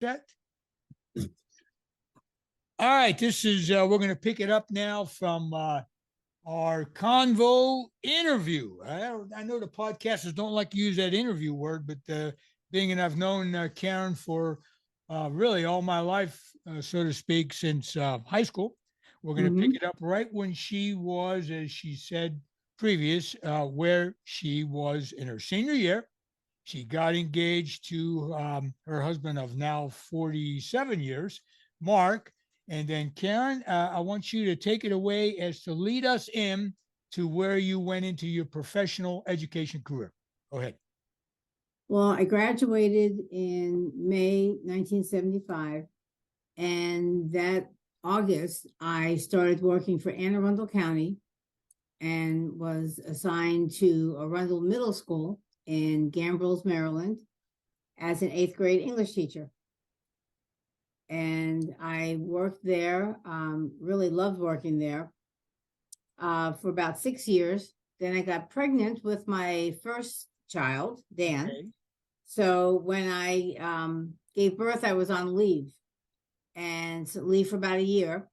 Set. All right, this is we're going to pick it up now from our convo interview. I know the podcasters don't like to use that interview word, but being and I've known Karen for really all my life, so to speak, since high school, we're going to pick it up right when she was, as she said previous, where she was in her senior year. She got engaged to her husband of now 47 years, Mark. And then, Karen, I want you to take it away as to lead us in to where you went into your professional education career. Go ahead. Well, I graduated in May 1975, and that August, I started working for Arundel County and was assigned to Arundel Middle School in Gambrills, Maryland, as an 8th grade English teacher. And I worked there, really loved working there for about 6 years. Then I got pregnant with my first child, Dan. Okay. So when I gave birth, I was on leave, and leave for about a year.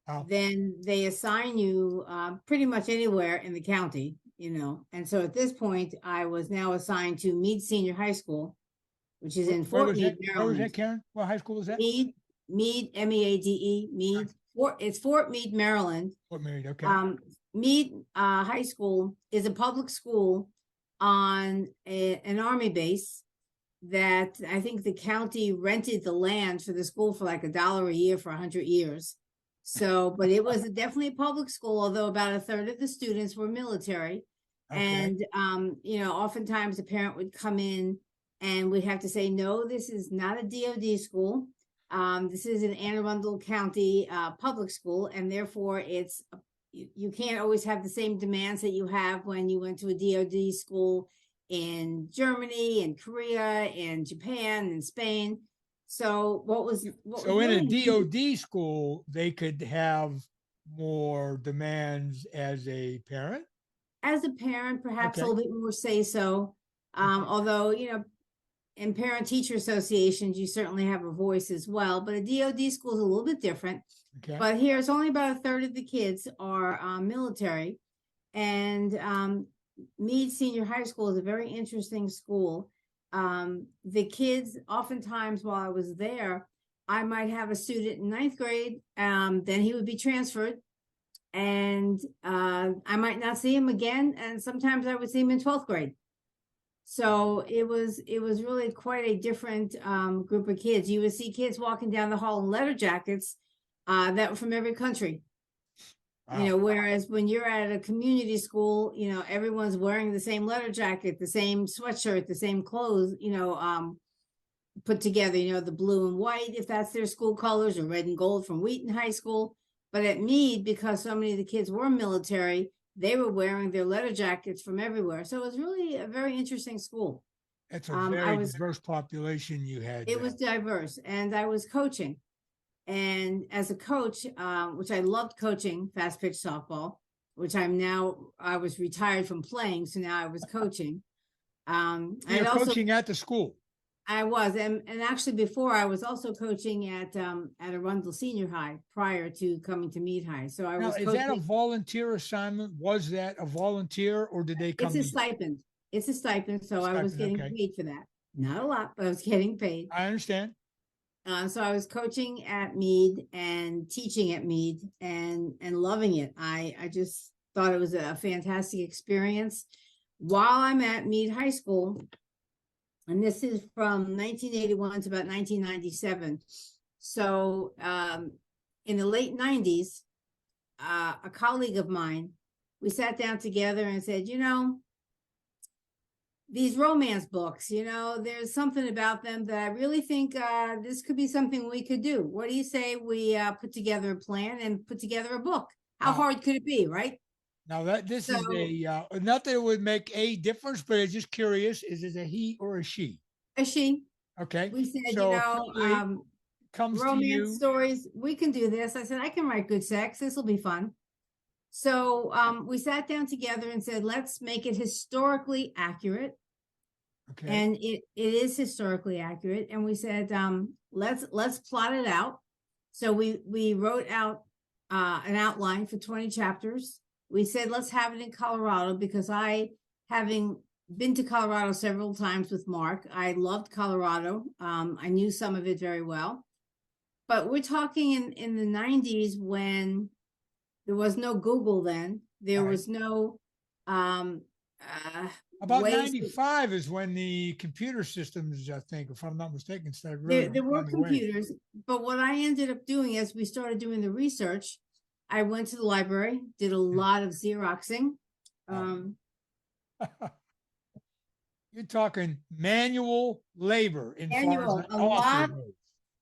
Oh. Then they assign you pretty much anywhere in the county, you know. And so at this point, I was now assigned to Meade Senior High School, which is in Fort Meade, Maryland. Where was that, Karen? What high school was that? Meade, M-E-A-D-E, Meade. It's Fort Meade, Maryland. Fort Meade, okay. Meade High School is a public school on an Army base that I think the county rented the land for the school for like $1 a year for 100 years. So, but it was definitely a public school, although about a third of the students were military. Okay. And, you know, oftentimes a parent would come in and we'd have to say, no, this is not a DOD school. This is an Anne Arundel County public school, and therefore it's you can't always have the same demands that you have when you went to a DOD school in Germany and Korea and Japan and Spain. So in a DOD school, they could have more demands as a parent? As a parent, perhaps a little bit more say so. Although, you know, in parent-teacher associations, you certainly have a voice as well. But a DOD school is a little bit different. Okay. But here, it's only about a third of the kids are military. And Meade Senior High School is a very interesting school. The kids, oftentimes while I was there, I might have a student in 9th grade, then he would be transferred, and I might not see him again, and sometimes I would see him in 12th grade. So it was really quite a different group of kids. You would see kids walking down the hall in letter jackets that were from every country. Wow. You know, whereas when you're at a community school, you know, everyone's wearing the same letter jacket, the same sweatshirt, the same clothes, you know, put together, you know, the blue and white, if that's their school colors, or red and gold from Wheaton High School. But at Meade, because so many of the kids were military, they were wearing their letter jackets from everywhere. So it was really a very interesting school. It's a very diverse population you had. It was diverse, and I was coaching. And as a coach, which I loved coaching fast pitch softball, which I was retired from playing, so now I was coaching. You're coaching at the school. I was, and actually before I was also coaching at Arundel Senior High prior to coming to Meade High. So I was. Is that a volunteer assignment? Was that a volunteer, or did they come? It's a stipend. It's a stipend, so I was getting paid for that. Not a lot, but I was getting paid. I understand. So I was coaching at Meade and teaching at Meade and loving it. I just thought it was a fantastic experience. While I'm at Meade High School, and this is from 1981 to about 1997. So in the late 90s, a colleague of mine, we sat down together and said, you know, these romance books, you know, there's something about them that I really think this could be something we could do. What do you say we put together a plan and put together a book? How hard could it be, right? Now this is not that it would make a difference, but it's just curious. Is it a he or a she? A she. Okay. We said, so, you know, romance stories, we can do this. I said, I can write good sex. This will be fun. So we sat down together and said, let's make it historically accurate. Okay. And it is historically accurate. And we said, let's plot it out. So we wrote out an outline for 20 chapters. We said, let's have it in Colorado, because having been to Colorado several times with Mark, I loved Colorado. I knew some of it very well. But we're talking in the 90s, when there was no Google then. There was no about 95 is when the computer systems, I think, if I'm not mistaken, started really. There were computers, but what I ended up doing as we started doing the research, I went to the library, did a lot of Xeroxing. You're talking manual labor in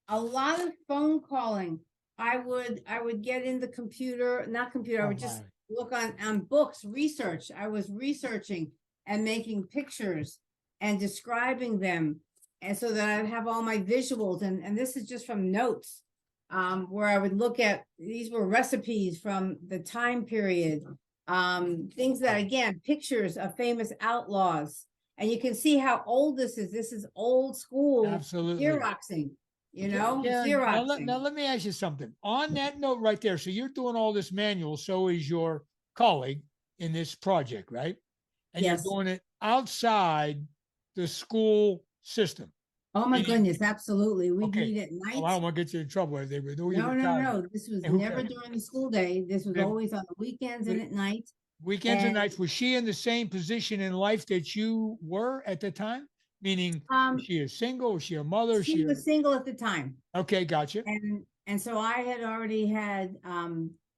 a lot of phone calling. I would get in the computer, I would just look on books, research. I was researching and making pictures and describing them, and so that I'd have all my visuals. And this is just from notes, where I would look at, these were recipes from the time period, things that, again, pictures of famous outlaws. And you can see how old this is. This is old school. Absolutely. Xeroxing, Xeroxing. Now let me ask you something. On that note right there, so you're doing all this manual, so is your colleague in this project, right? And yes. You're doing it outside the school system. Oh my goodness, absolutely. We meet at night. Well, I don't want to get you in trouble. They were doing No. This was never during the school day. This was always on the weekends and at night. Weekends and nights. Was she in the same position in life that you were at the time? Meaning, was she a single? Was she a mother? She was single at the time. Okay, gotcha. And so I had already had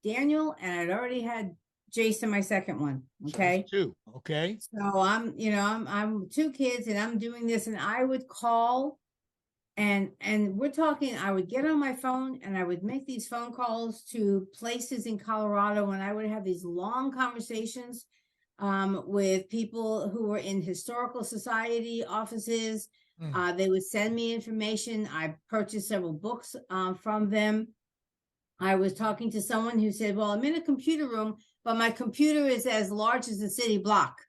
Daniel, and I'd already had Jason, my second one. Okay. So two. Okay. So I'm 2 kids, and I'm doing this, and I would call, and we're talking, I would get on my phone and I would make these phone calls to places in Colorado, and I would have these long conversations with people who were in historical society offices. They would send me information. I purchased several books from them. I was talking to someone who said, well, I'm in a computer room, but my computer is as large as the city block,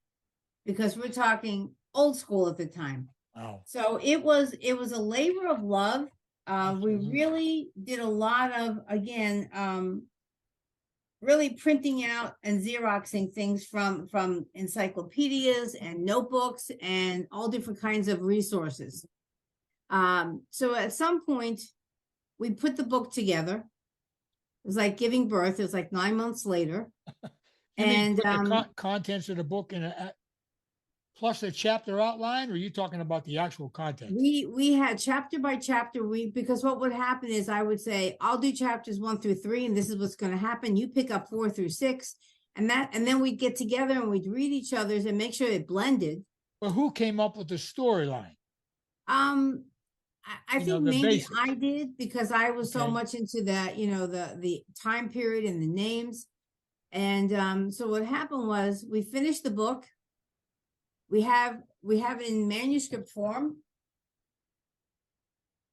because we're talking old school at the time. Wow. So it was a labor of love. We really did a lot of, again, really printing out and Xeroxing things from encyclopedias and notebooks and all different kinds of resources. So at some point, we put the book together. It was like giving birth. It was like 9 months later. And the contents of the book in plus a chapter outline, or are you talking about the actual content? We had chapter by chapter. Because what would happen is I would say, I'll do chapters 1 through 3, and this is what's going to happen. You pick up 4 through 6, and then we'd get together and we'd read each other's and make sure it blended. Well, who came up with the storyline? I think maybe basics. I did, because I was so much into that, the time period and the names. And so what happened was, we finished the book. We have it in manuscript form.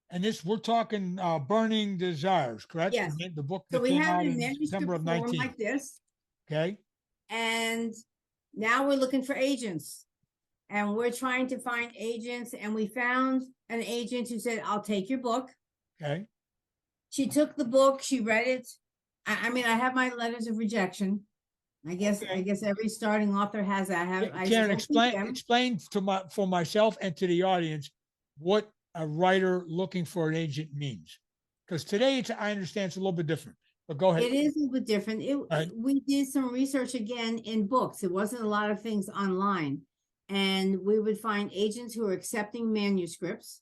And we're talking Burning Desires, correct? Yes. The book that came out in manuscript September of 19. Form like this. Okay. And now we're looking for agents. And we're trying to find agents. And we found an agent who said, I'll take your book. Okay. She took the book. She read it. I mean, I have my letters of rejection. I guess every starting author has that. Karen, explain for myself and to the audience what a writer looking for an agent means. Because today I understand it's a little bit different. But go ahead. It is a little bit different. We did some research again in books. It wasn't a lot of things online. And we would find agents who are accepting manuscripts,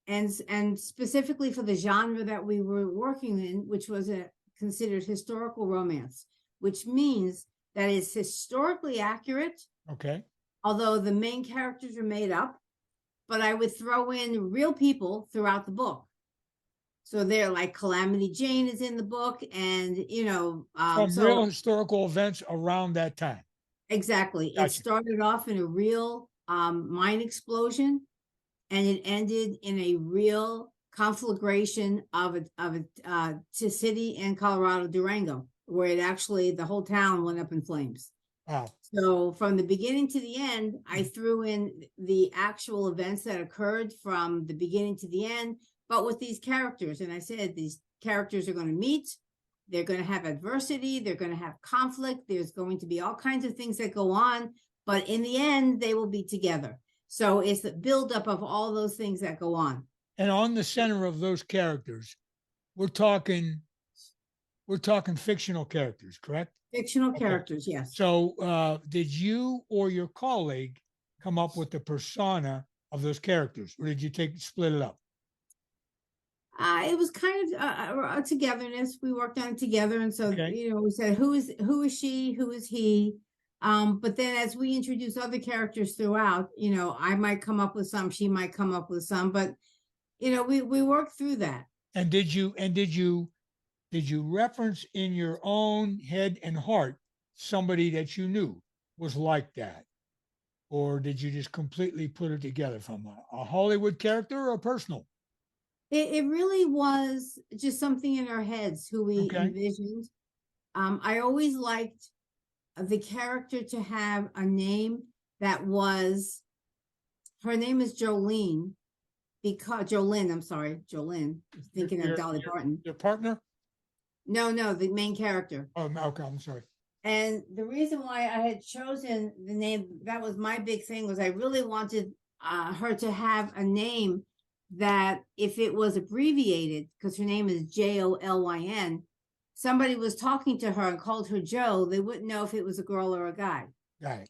and specifically for the genre that we were working in, which was considered historical romance, which means that is historically accurate. Okay. Although the main characters are made up, but I would throw in real people throughout the book. So they're like Calamity Jane is in the book, and from real historical events around that time. Exactly. Gotcha. It started off in a real mine explosion, and it ended in a real conflagration of a city in Colorado, Durango, where the whole town went up in flames. Wow. So from the beginning to the end, I threw in the actual events that occurred from the beginning to the end, but with these characters. And I said, these characters are going to meet. They're going to have adversity. They're going to have conflict. There's going to be all kinds of things that go on, but in the end, they will be together. So it's the buildup of all those things that go on. And on the center of those characters, we're talking fictional characters, correct? Fictional characters, yes. So did you or your colleague come up with the persona of those characters, or did you split it up? It was kind of a togetherness. We worked on it together. And so, we said, who is she? Who is he? But then as we introduce other characters throughout, I might come up with some, she might come up with some, but we worked through that. And did you reference in your own head and heart somebody that you knew was like that? Or did you just completely put it together from a Hollywood character or a personal? It really was just something in our heads, who we envisioned. I always liked the character to have a name that was, her name is Jolene, because Jolene, thinking of Dolly Parton. Your partner? No, the main character. Oh, okay, I'm sorry. And the reason why I had chosen the name, that was my big thing, was I really wanted her to have a name that if it was abbreviated, because her name is Jolyn, somebody was talking to her and called her Joe, they wouldn't know if it was a girl or a guy. Right.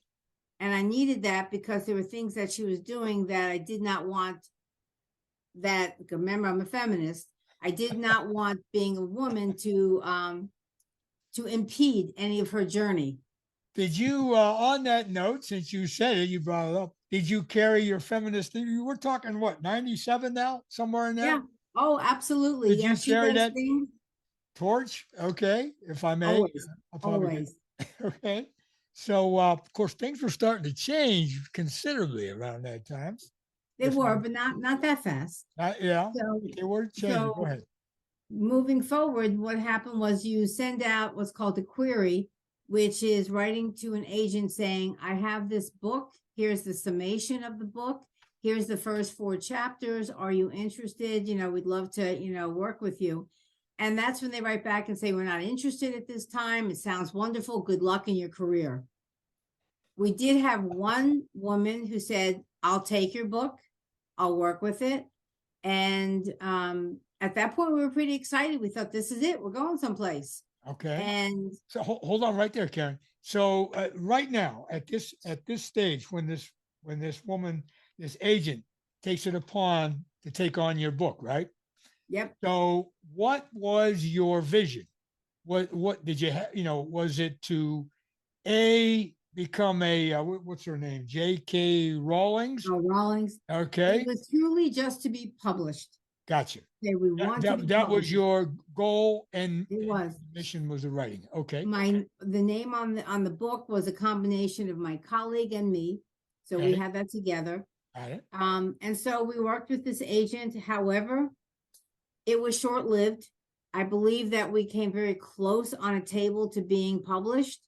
And I needed that because there were things that she was doing that I did not want that, remember, I'm a feminist. I did not want being a woman to impede any of her journey. Did you, on that note, since you said it, you brought it up, did you carry your feminist? You were talking what, 97 now, somewhere in there? Yeah. Oh, absolutely. Did you carry that torch? Okay, if I may. Always. Okay. So, of course, things were starting to change considerably around that time. They were, but not that fast. Yeah, so, they were changing. So go ahead. Moving forward, what happened was you send out what's called a query, which is writing to an agent saying, I have this book. Here's the summation of the book. Here's the first 4 chapters. Are you interested? We'd love to, work with you. And that's when they write back and say, we're not interested at this time. It sounds wonderful. Good luck in your career. We did have one woman who said, I'll take your book. I'll work with it. And at that point, we were pretty excited. We thought, this is it. We're going someplace. Okay. And so hold on right there, Karen. So right now, at this stage, when this woman, this agent, takes it upon to take on your book, right? Yep. So what was your vision? What did you have? Was it to become a what's her name? J.K. Rawlings? Oh, Rawlings. Okay. It was truly just to be published. Gotcha. Okay, we want that was your goal, and it was the mission was the writing. Okay. The name on the book was a combination of my colleague and me, so we had that together. Got it. And so we worked with this agent. However, it was short-lived. I believe that we came very close on a table to being published,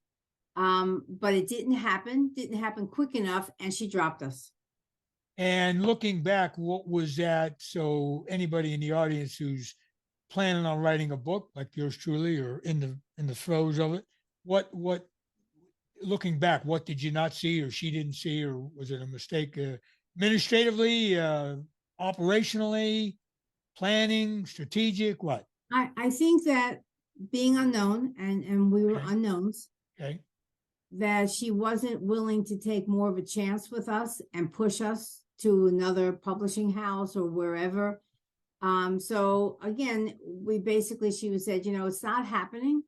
but it didn't happen quick enough, and she dropped us. And looking back, what was that? So anybody in the audience who's planning on writing a book like yours truly, or in the throes of it, what looking back, what did you not see, or she didn't see, or was it a mistake administratively, operationally, planning, strategic, what? I think that being unknown, and we were unknowns. Okay. That she wasn't willing to take more of a chance with us and push us to another publishing house or wherever. So again, she would said, it's not happening.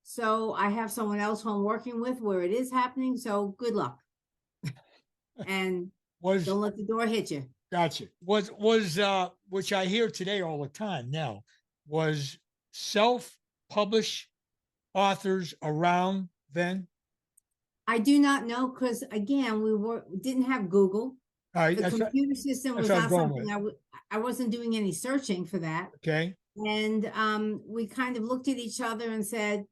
So I have someone else who I'm working with where it is happening. So good luck. And don't let the door hit you. Gotcha. Was which I hear today all the time now, was self-published authors around then? I do not know, because again, we didn't have Google. The computer system was not something I wasn't doing any searching for that. Okay. And we kind of looked at each other and said,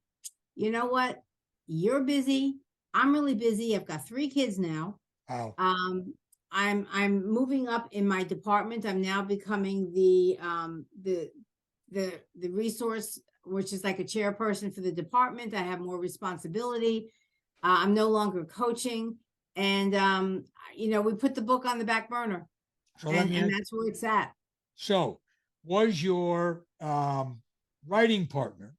you know what? You're busy. I'm really busy. I've got 3 kids now. Wow. I'm moving up in my department. I'm now becoming the resource, which is like a chairperson for the department. I have more responsibility. I'm no longer coaching, and we put the book on the back burner, and that's where it's at. So, was your writing partner,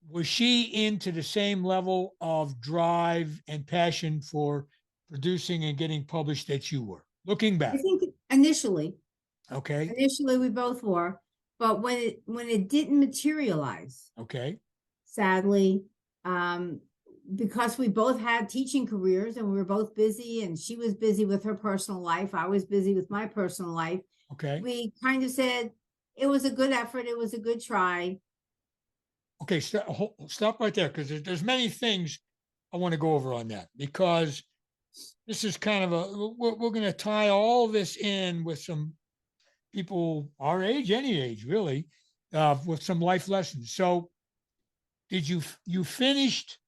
was she into the same level of drive and passion for producing and getting published that you were? Looking back, I think initially okay, we both were, but when it didn't materialize, okay, sadly, because we both had teaching careers and we were both busy, and she was busy with her personal life, I was busy with my personal life. okay, We kind of said it was a good effort, it was a good try. okay. Stop right there, because there's many things I want to go over on that, because this is kind of we're going to tie all this in with some people our age, any age really, with some life lessons. So, did you finished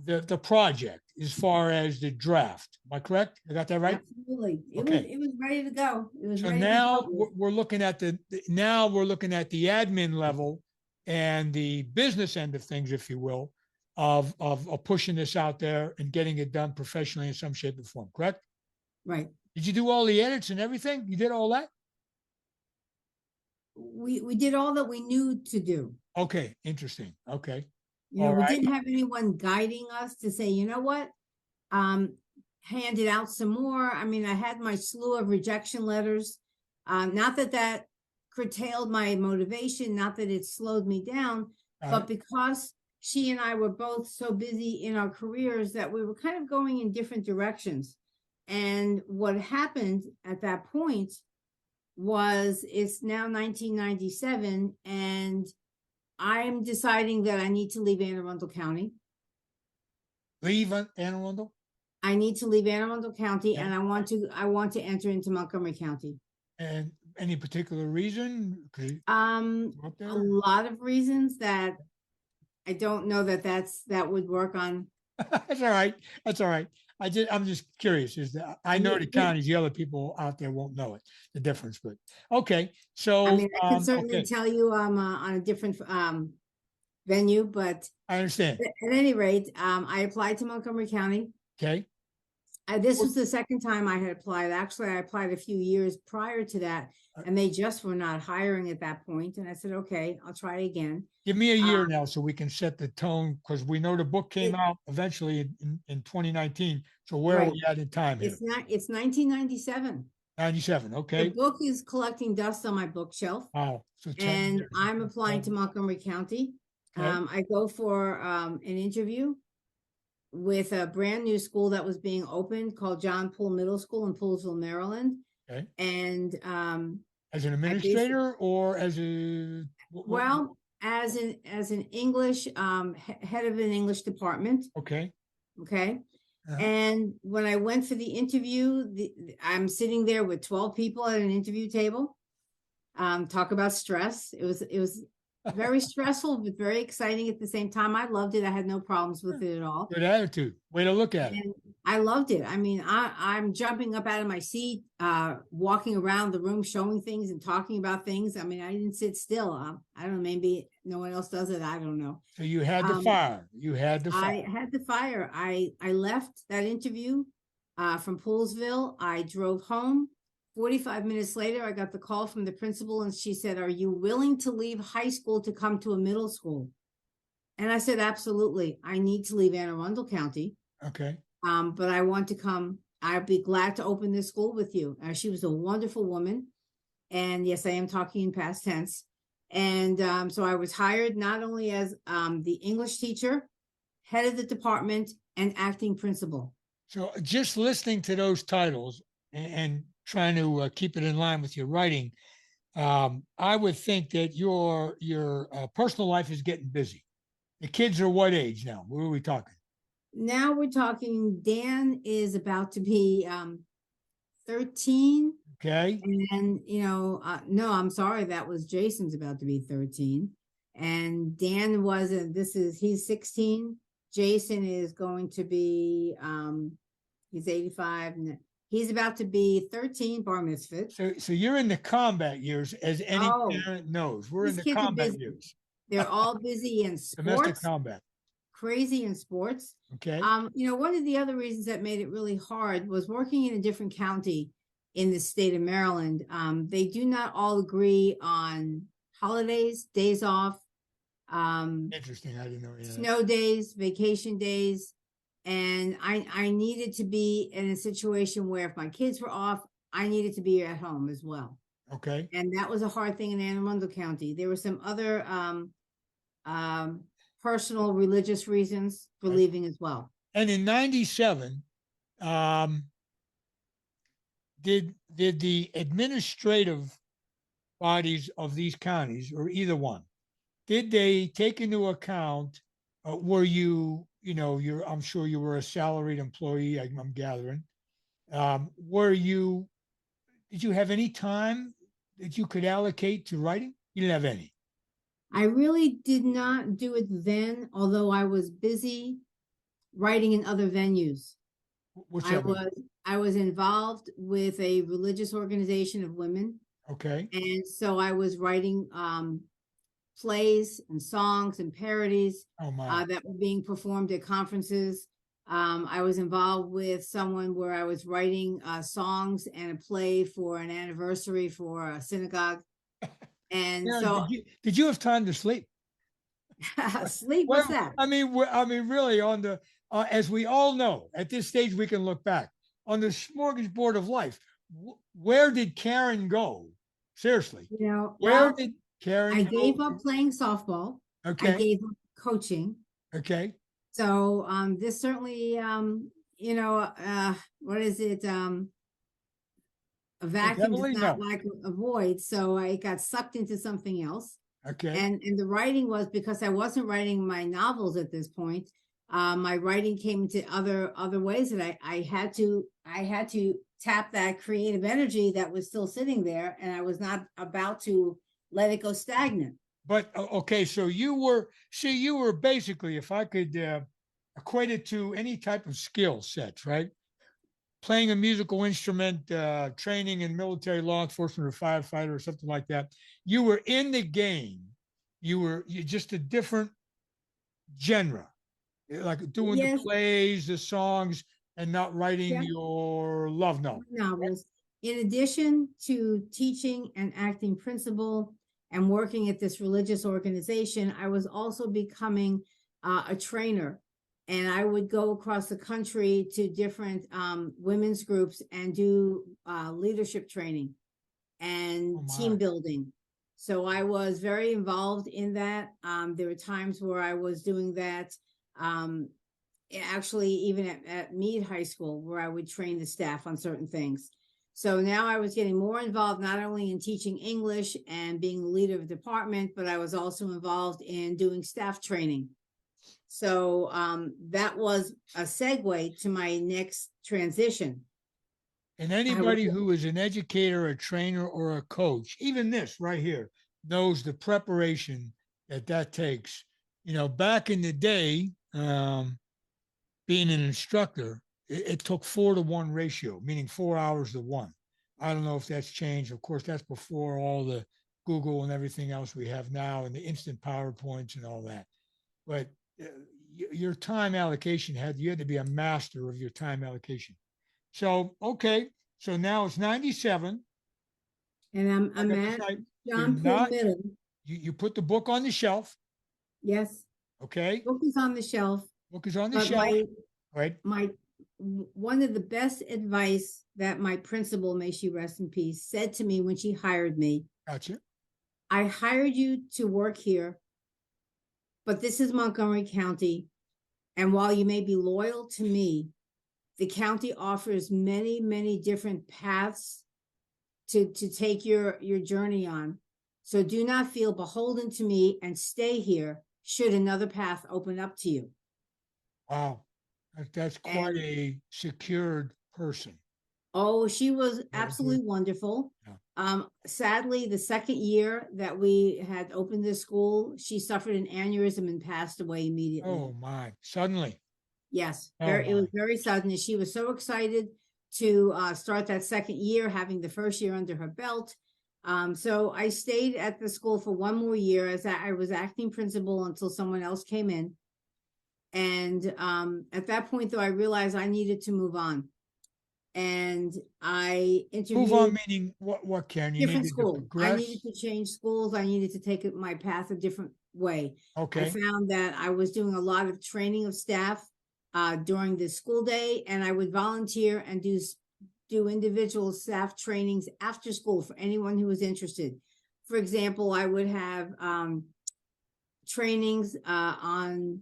the project as far as the draft? Am I correct? I got that right? Absolutely. Okay. It was ready to go. It was So ready to now go. we're looking at the admin level and the business end of things, if you will, of pushing this out there and getting it done professionally in some shape or form. Correct? Right. Did you do all the edits and everything? You did all that? We did all that we knew to do. Okay, interesting. Okay. We didn't have anyone guiding us to say, you know what, hand it out some more. I mean, I had my slew of rejection letters. Not that curtailed my motivation, not that it slowed me down, but because she and I were both so busy in our careers that we were kind of going in different directions. And what happened at that point was, it's now 1997, and I'm deciding that I need to leave Anne Arundel County. Leave Anne Arundel? I need to leave Anne Arundel County, and I want to enter into Montgomery County. And any particular reason? A lot of reasons that I don't know that would work on. That's all right. That's all right. I'm just curious. I know the counties, the other people out there won't know it, the difference, but okay. So I mean, I can certainly tell you I'm on a different venue, but I understand. At any rate, I applied to Montgomery County. Okay. This was the second time I had applied. Actually, I applied a few years prior to that, and they just were not hiring at that point. And I said, okay, I'll try again. Give me a year now so we can set the tone, because we know the book came out eventually in 2019. So where are we at in time here? It's 1997. 97. Okay. The book is collecting dust on my bookshelf. Wow. So and I'm applying to Montgomery County. Okay. I go for an interview with a brand new school that was being opened called John Poole Middle School in Poolesville, Maryland. Okay. And as an administrator or as a as an English head of an English department. Okay. Okay. And when I went for the interview, I'm sitting there with 12 people at an interview table. Talk about stress. It was very stressful, but very exciting at the same time. I loved it. I had no problems with it at all. Good attitude. Way to look at it. I loved it. I mean, I'm jumping up out of my seat, walking around the room, showing things and talking about things. I mean, I didn't sit still. I don't know, maybe no one else does it. I don't know. So you had the fire. You had the fire. I had the fire. I left that interview from Poolesville. I drove home. 45 minutes later, I got the call from the principal, and she said, "Are you willing to leave high school to come to a middle school?" And I said, "Absolutely. I need to leave Anne Arundel County. Okay. But I want to come. I'd be glad to open this school with you." She was a wonderful woman. And yes, I am talking in past tense. And so I was hired not only as the English teacher, head of the department, and acting principal. So just listening to those titles and trying to keep it in line with your writing, I would think that your personal life is getting busy. The kids are what age now? What are we talking? Now we're talking, Dan is about to be 13. Okay. And, no, I'm sorry. That was Jason's about to be 13. And Dan he's 16. Jason is going to be, he's 85. And He's about to be 13, bar mitzvah. So you're in the combat years, as any parent knows. We're in These the kids are combat busy. years. They're all busy in Domestic sports, combat. crazy in sports. Okay. One of the other reasons that made it really hard was working in a different county in the state of Maryland. They do not all agree on holidays, days off. Interesting. I didn't know. Snow days, vacation days. And I needed to be in a situation where if my kids were off, I needed to be at home as well. Okay. And that was a hard thing in Arundel County. There were some other personal religious reasons for leaving as well. And in 97, did the administrative bodies of these counties, or either one, did they take into account, were you, I'm sure you were a salaried employee, I'm gathering. Did you have any time that you could allocate to writing? You didn't have any. I really did not do it then, although I was busy writing in other venues. I was involved with a religious organization of women. Okay. And so I was writing plays and songs and parodies that were being performed at conferences. I was involved with someone where I was writing songs and a play for an anniversary for a synagogue. And so did you have time to sleep? Sleep? What's that? I mean, really, on the as we all know, at this stage, we can look back on the smorgasbord of life. Where did Karen go? Seriously, where did Karen? I gave up playing softball. Okay. I gave up coaching. Okay. So this certainly, what is it? A vacuum does not like a void. So I got sucked into something else. Okay. And the writing was because I wasn't writing my novels at this point. My writing came into other ways that I had to tap that creative energy that was still sitting there, and I was not about to let it go stagnant. But okay, so you were basically, if I could equate it to any type of skill sets, right? Playing a musical instrument, training in military law enforcement or firefighter or something like that. You were in the game. You're just a different genre, like doing the plays, the songs, and not writing your love novels. In addition to teaching and acting principal and working at this religious organization, I was also becoming a trainer. And I would go across the country to different women's groups and do leadership training and team building. So I was very involved in that. There were times where I was doing that, actually even at Meade High School, where I would train the staff on certain things. So now I was getting more involved, not only in teaching English and being the leader of the department, but I was also involved in doing staff training. So that was a segue to my next transition. And anybody who is an educator, a trainer, or a coach, even this right here, knows the preparation that takes. Back in the day, being an instructor, it took 4-to-1 ratio, meaning 4 hours to 1. I don't know if that's changed. Of course, that's before all the Google and everything else we have now and the instant PowerPoints and all that. But your time allocation you had to be a master of your time allocation. So, okay. So now it's 97. And I'm at John Poole Middle. You put the book on the shelf. Yes. Okay. Book is on the shelf. Book is on the shelf. One of the best advice that my principal, may she rest in peace, said to me when she hired me. Gotcha. I hired you to work here, but this is Montgomery County. And while you may be loyal to me, the county offers many, many different paths to take your journey on. So do not feel beholden to me and stay here should another path open up to you. Wow. That's quite a secured person. Oh, she was absolutely wonderful. Yeah. Sadly, the second year that we had opened this school, she suffered an aneurysm and passed away immediately. Oh my, suddenly. Yes, it was very sudden. And she was so excited to start that second year, having the first year under her belt. So I stayed at the school for one more year as I was acting principal until someone else came in. And at that point, though, I realized I needed to move on. And I interviewed. Move on, meaning what, Karen? You different needed school. to progress? I needed to change schools. I needed to take my path a different way. Okay. I found that I was doing a lot of training of staff during the school day, and I would volunteer and do individual staff trainings after school for anyone who was interested. For example, I would have trainings on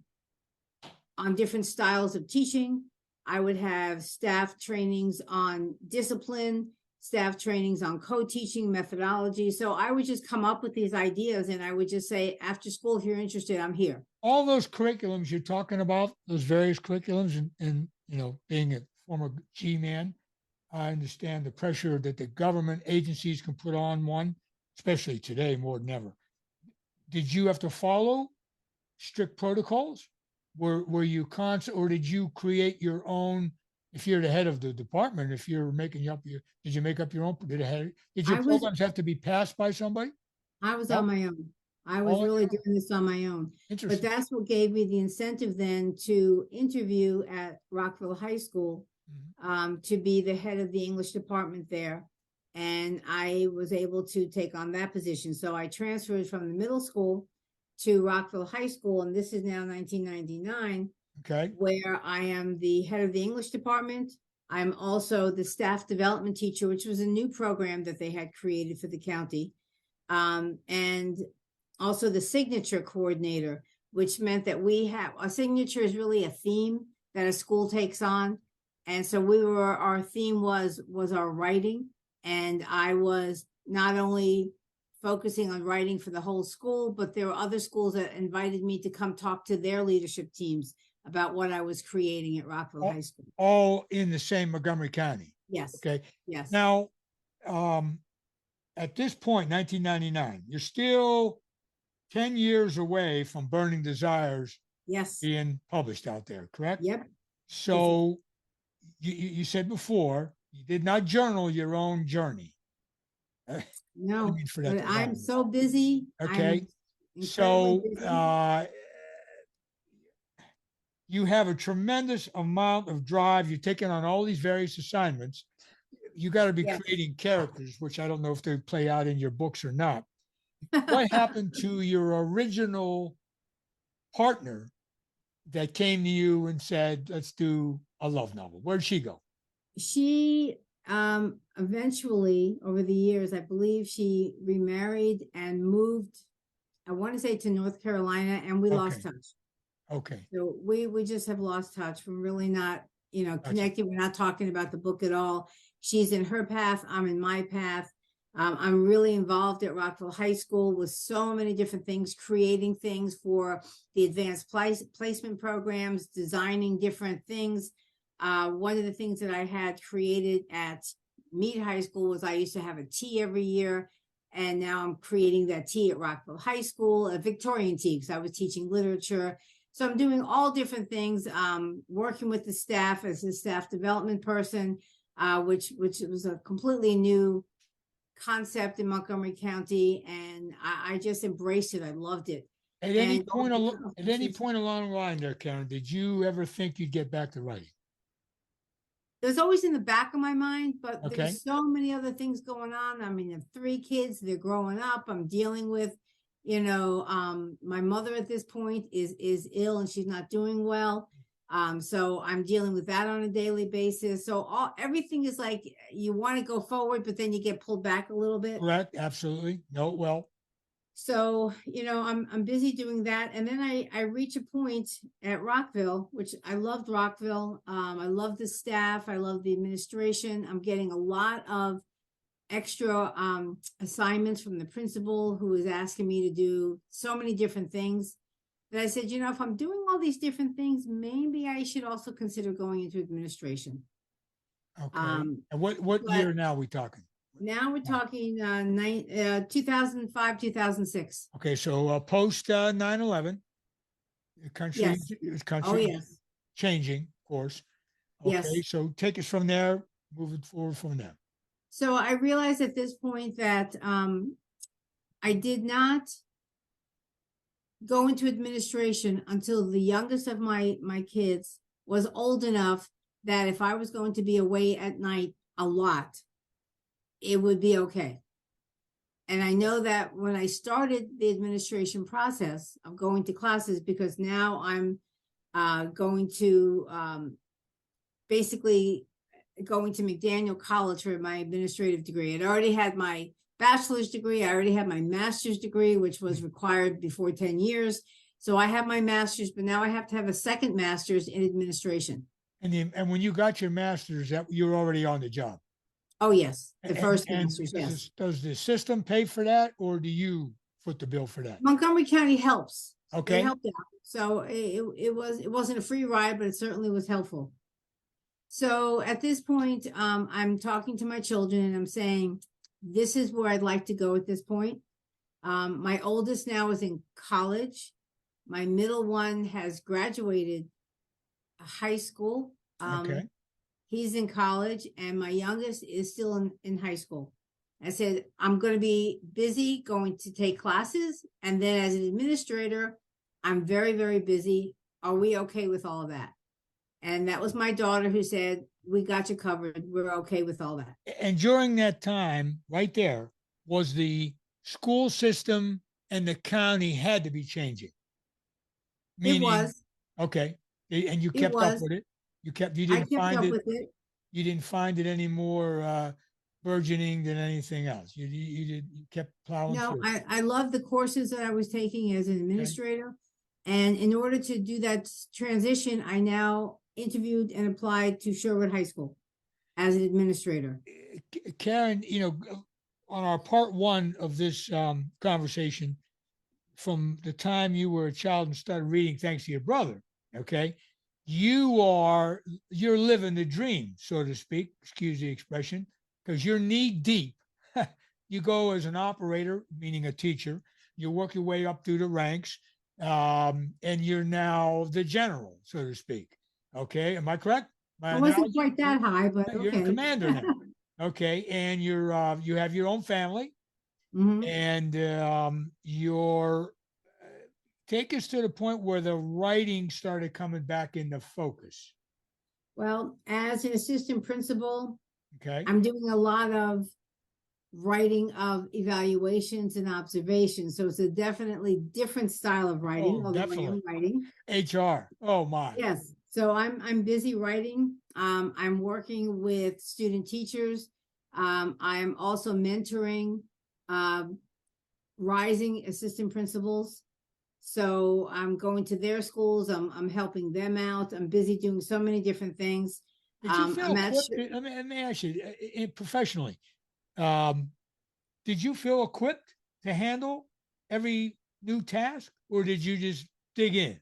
different styles of teaching. I would have staff trainings on discipline, staff trainings on co-teaching methodology. So I would just come up with these ideas, and I would just say, after school, if you're interested, I'm here. All those curriculums you're talking about, those various curriculums, and being a former G-man, I understand the pressure that the government agencies can put on one, especially today more than ever. Did you have to follow strict protocols? Were you constant, or did you create your own? If you're the head of the department, if you're making up did you make up your own? Did your programs have to be passed by somebody? I was on my own. I was really doing this on my own. But that's what gave me the incentive then to interview at Rockville High School to be the head of the English department there. And I was able to take on that position. So I transferred from the middle school to Rockville High School, and this is now 1999, where I am the head of the English department. I'm also the staff development teacher, which was a new program that they had created for the county, and also the signature coordinator, which meant that a signature is really a theme that a school takes on. And so our theme was our writing, and I was not only focusing on writing for the whole school, but there were other schools that invited me to come talk to their leadership teams about what I was creating at Rockville High School. All in the same Montgomery County? Yes. Okay. Yes. Now, at this point, 1999, you're still 10 years away from Burning Desires being published out there, correct? Yep. So you said before, you did not journal your own journey. No, but I'm so busy. Okay. So you have a tremendous amount of drive. You're taking on all these various assignments. You got to be creating characters, which I don't know if they play out in your books or not. What happened to your original partner that came to you and said, let's do a love novel? Where'd she go? She eventually, over the years, I believe she remarried and moved, I want to say, to North Carolina, and we lost touch. Okay. So we just have lost touch from really not, connecting. We're not talking about the book at all. She's in her path. I'm in my path. I'm really involved at Rockville High School with so many different things, creating things for the advanced placement programs, designing different things. One of the things that I had created at Meade High School was I used to have a tea every year, and now I'm creating that tea at Rockville High School, a Victorian tea, because I was teaching literature. So I'm doing all different things, working with the staff as a staff development person, which was a completely new concept in Montgomery County, and I just embraced it. I loved it. At any point along the line there, Karen, did you ever think you'd get back to writing? There's always in the back of my mind, but there's so many other things going on. I mean, I have 3 kids, they're growing up. I'm dealing with, my mother at this point is ill and she's not doing well. So I'm dealing with that on a daily basis. So everything is like, you want to go forward, but then you get pulled back a little bit. Correct. Absolutely. No, well. So, I'm busy doing that. And then I reach a point at Rockville, which I loved Rockville. I love the staff. I love the administration. I'm getting a lot of extra assignments from the principal, who is asking me to do so many different things. That I said, if I'm doing all these different things, maybe I should also consider going into administration. Okay. And what year now are we talking? Now we're talking 2005, 2006. Okay, so post 9/11, the country is changing, of course. Okay, so take us from there. moving forward from them? So I realized at this point that I did not go into administration until the youngest of my kids was old enough that if I was going to be away at night a lot, it would be okay. And I know that when I started the administration process of going to classes, because now I'm going to basically going to McDaniel College for my administrative degree. I'd already had my bachelor's degree. I already had my master's degree, which was required before 10 years. So I have my master's, but now I have to have a second master's in administration. And when you got your master's, that you're already on the job? Oh, yes. The first master's, yes. Does the system pay for that, or do you foot the bill for that? Montgomery County helps. Okay. They helped out. So it wasn't a free ride, but it certainly was helpful. So at this point, I'm talking to my children and I'm saying, this is where I'd like to go at this point. My oldest now is in college. My middle one has graduated high school. Okay. He's in college, and my youngest is still in high school. I said, I'm going to be busy going to take classes. And then as an administrator, I'm very, very busy. Are we okay with all of that? And that was my daughter who said, we got you covered. We're okay with all that. And during that time, right there, was the school system and the county had to be changing. Meaning, it was. Okay. And you kept up with it. You didn't find it any more burgeoning than anything else. You kept plowing through. No, I love the courses that I was taking as an administrator. Okay. And in order to do that transition, I now interviewed and applied to Sherwood High School as an administrator. Karen, on our part one of this conversation, from the time you were a child and started reading, thanks to your brother, okay, you're living the dream, so to speak, excuse the expression, because you're knee deep. You go as an operator, meaning a teacher, you work your way up through the ranks, and you're now the general, so to speak. Okay, am I correct? I wasn't quite that high, but you're a commander now. Okay, and you have your own family, and take us to the point where the writing started coming back into focus. Well, as an assistant principal, okay, I'm doing a lot of writing of evaluations and observations. So it's a definitely different style of writing, although I am writing. HR. Oh my. Yes. So I'm busy writing. I'm working with student teachers. I'm also mentoring rising assistant principals. So I'm going to their schools. I'm helping them out. I'm busy doing so many different things. Did you feel equipped? Let me ask you, professionally, did you feel equipped to handle every new task, or did you just dig in?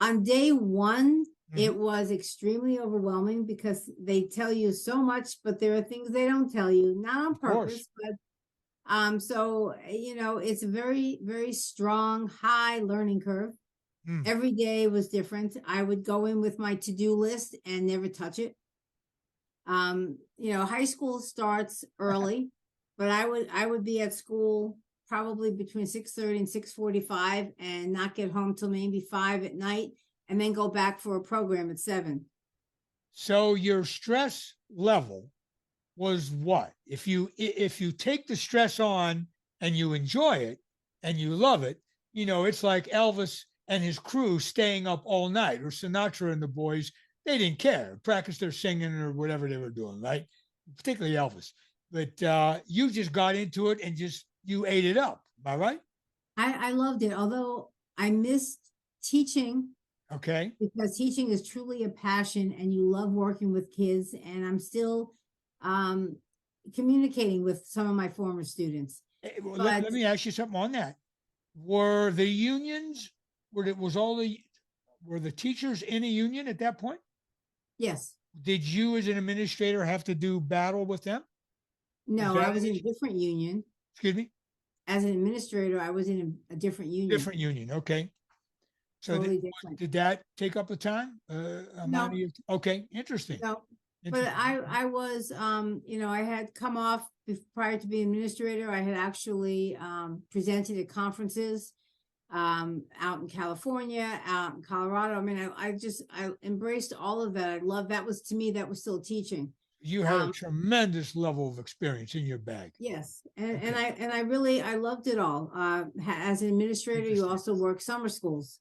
On day one, it was extremely overwhelming because they tell you so much, but there are things they don't tell you, not on purpose, but so, it's a very, very strong, high learning curve. Every day was different. I would go in with my to-do list and never touch it. High school starts early, but I would be at school probably between 6:30 and 6:45 and not get home till maybe 5 at night, and then go back for a program at 7. So your stress level was what? If you take the stress on and you enjoy it and you love it, it's like Elvis and his crew staying up all night, or Sinatra and the boys, they didn't care, practice their singing or whatever they were doing, right? Particularly Elvis. But you just got into it and you ate it up. Am I right? I loved it, although I missed teaching. Okay. Because teaching is truly a passion and you love working with kids, and I'm still communicating with some of my former students. Let me ask you something on that. Were the unions, were the teachers in a union at that point? Yes. Did you as an administrator have to do battle with them? No, I was in a different union. Excuse me? As an administrator, I was in a different union. Different union, okay. So totally did that take up the time? No. Okay, interesting. No. But I was, I had come off prior to being administrator. I had actually presented at conferences out in California, out in Colorado. I mean, I embraced all of that. I love that. Was to me, that was still teaching. You had a tremendous level of experience in your bag. Yes, and I really loved it all. As an administrator, you also work summer schools,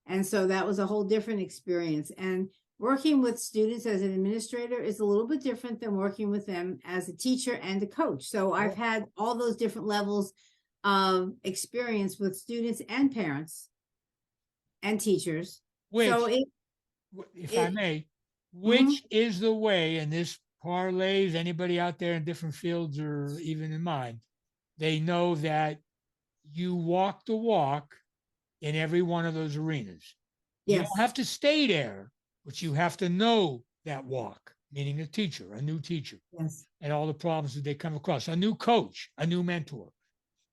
and so that was a whole different experience. And working with students as an administrator is a little bit different than working with them as a teacher and a coach. So I've had all those different levels of experience with students and parents and teachers. Which, so if I may, which is the way, and this parlays anybody out there in different fields or even in mine, they know that you walk the walk in every one of those arenas. Yes. You don't have to stay there, but you have to know that walk, meaning a teacher, a new teacher, yes, and all the problems that they come across, a new coach, a new mentor.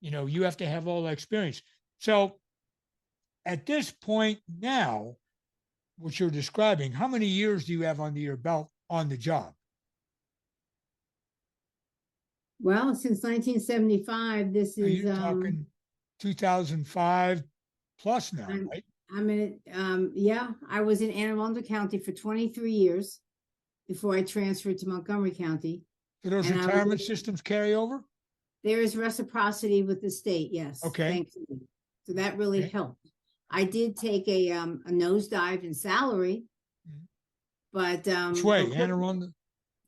You have to have all that experience. So at this point now, what you're describing, how many years do you have under your belt on the job? Well, since 1975, this is you're talking 2005 plus now, right? I was in Arundel County for 23 years before I transferred to Montgomery County. So those retirement systems carry over? There is reciprocity with the state, yes. Okay. Thankfully. So that really helped. I did take a nosedive in salary, but which way? Anne Arundel?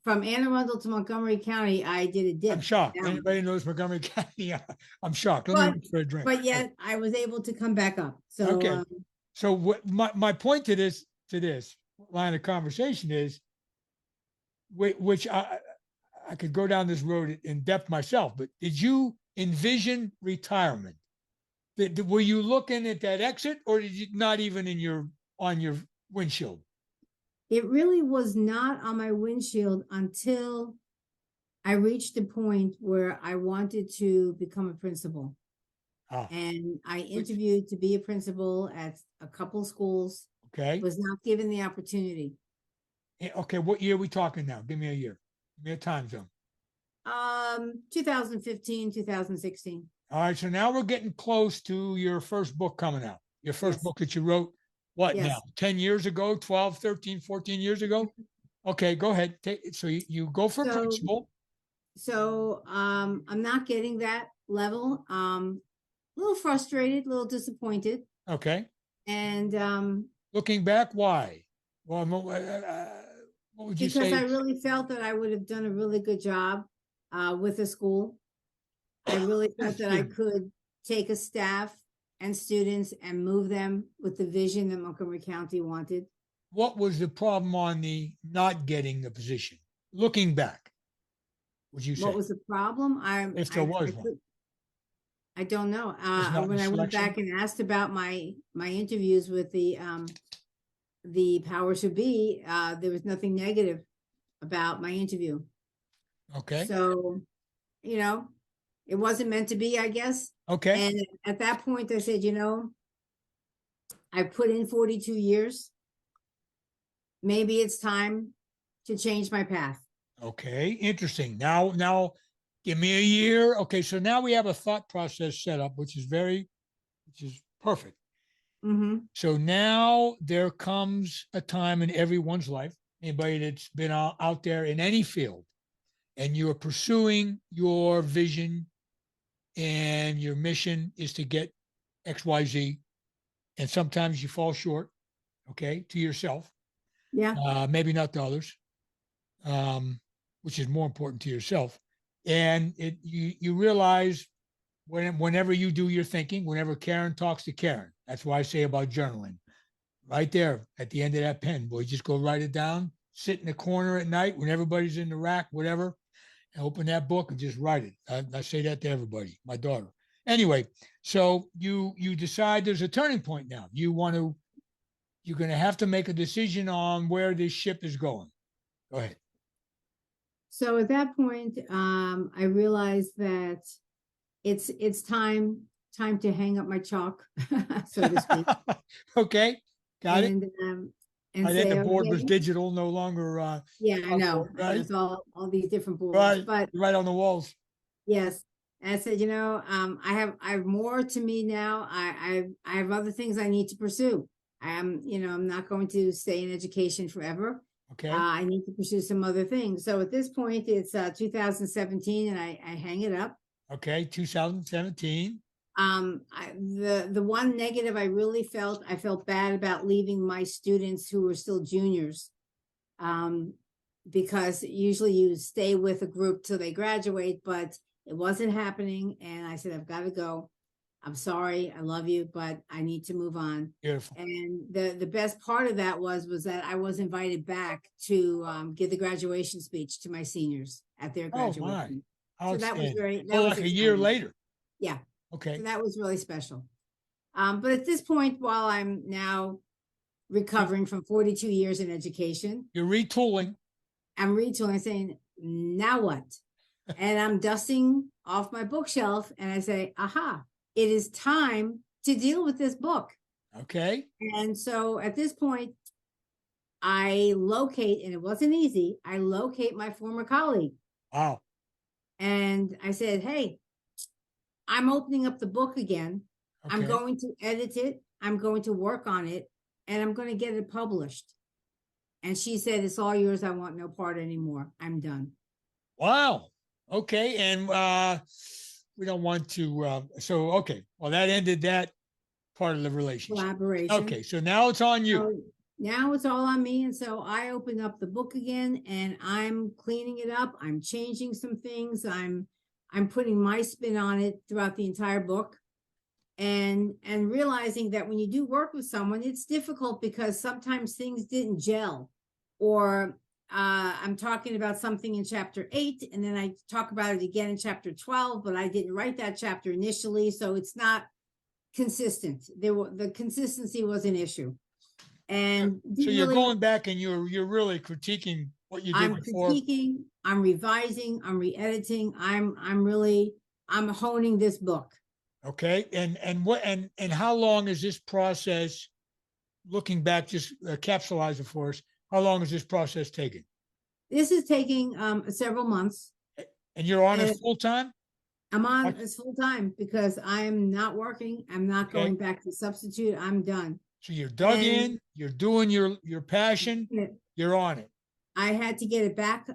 From Anne Arundel to Montgomery County, I did a dip. I'm shocked. Down. Anybody knows Montgomery County? I'm shocked. Let me for a drink. But yet I was able to come back up. So okay. So what my point to this line of conversation is, which I could go down this road in depth myself, but did you envision retirement? Were you looking at that exit, or did you not even on your windshield? It really was not on my windshield until I reached the point where I wanted to become a principal. And I interviewed to be a principal at a couple schools. Okay. Was not given the opportunity. Okay. What year are we talking now? Give me a year. Give me a time zone. 2015, 2016. All right. So now we're getting close to your first book coming out. Your first book that you wrote, what now? 10 years ago, 12, 13, 14 years ago? Okay, go ahead. So you go for principal. So I'm not getting that level. A little frustrated, a little disappointed. Okay. And looking back, why? Well, what would you say? Because I really felt that I would have done a really good job with the school. I really felt that I could take a staff and students and move them with the vision that Montgomery County wanted. What was the problem on the not getting the position? Looking back, would you say? What was the problem? If there was one. I don't know. When I went back and asked about my interviews with the powers who be, there was nothing negative about my interview. Okay. So, it wasn't meant to be, I guess. Okay. And at that point, I said, I put in 42 years. Maybe it's time to change my path. Okay. Interesting. Now give me a year. Okay. So now we have a thought process set up, which is perfect. Mm-hmm. So now there comes a time in everyone's life, anybody that's been out there in any field, and you are pursuing your vision and your mission is to get XYZ. And sometimes you fall short, okay, to yourself. Yeah. Maybe not to others, which is more important to yourself. And you realize whenever you do your thinking, whenever Karen talks to Karen, that's why I say about journaling. Right there at the end of that pen, boy, just go write it down, sit in the corner at night when everybody's in the rack, whatever, and open that book and just write it. I say that to everybody, my daughter. Anyway, so you decide there's a turning point now. You're going to have to make a decision on where this ship is going. Go ahead. So at that point, I realized that it's time to hang up my chalk, so to speak. Okay, got it. And and Then say, the board was okay, digital, no longer, yeah, I know. right? It's all these different boards, Right, but right on the walls. yes. And I said, I have more to me now. I have other things I need to pursue. I'm not going to stay in education forever. Okay. I need to pursue some other things. So at this point, it's 2017, and I hang it up. Okay, 2017. The one negative I felt bad about leaving my students who were still juniors. Because usually you stay with a group till they graduate, but it wasn't happening. And I said, I've got to go. I'm sorry. I love you, but I need to move on. Beautiful. And the best part of that was that I was invited back to give the graduation speech to my seniors at their graduation. Oh, so that was like exciting. A year later. Yeah. Okay. So that was really special. But at this point, while I'm now recovering from 42 years in education, you're retooling. I'm retooling, saying, now what? And I'm dusting off my bookshelf, and I say, aha, it is time to deal with this book. Okay. And so at this point, I locate, and it wasn't easy, I locate my former colleague. Wow. And I said, hey, I'm opening up the book again. Okay. I'm going to edit it. I'm going to work on it, and I'm going to get it published. And she said, it's all yours. I want no part anymore. I'm done. Wow. Okay. And we don't want to, okay. Well, that ended that part of the relationship. Collaboration. Okay. So now it's on you. So now it's all on me. And so I open up the book again, and I'm cleaning it up. I'm changing some things. I'm putting my spin on it throughout the entire book. And realizing that when you do work with someone, it's difficult because sometimes things didn't gel, or I'm talking about something in chapter 8, and then I talk about it again in chapter 12, but I didn't write that chapter initially, so it's not consistent. The consistency was an issue. And so you're going back and you're really critiquing what you did before. I'm critiquing, I'm revising, I'm re-editing, I'm honing this book. Okay. And how long is this process, looking back, just capsulize it for us, how long is this process taking? This is taking several months. And you're on it full time? I'm on it full time because I'm not working. I'm not going back to substitute. I'm done. So you're dug in, you're doing your passion, you're on it. I had to get it back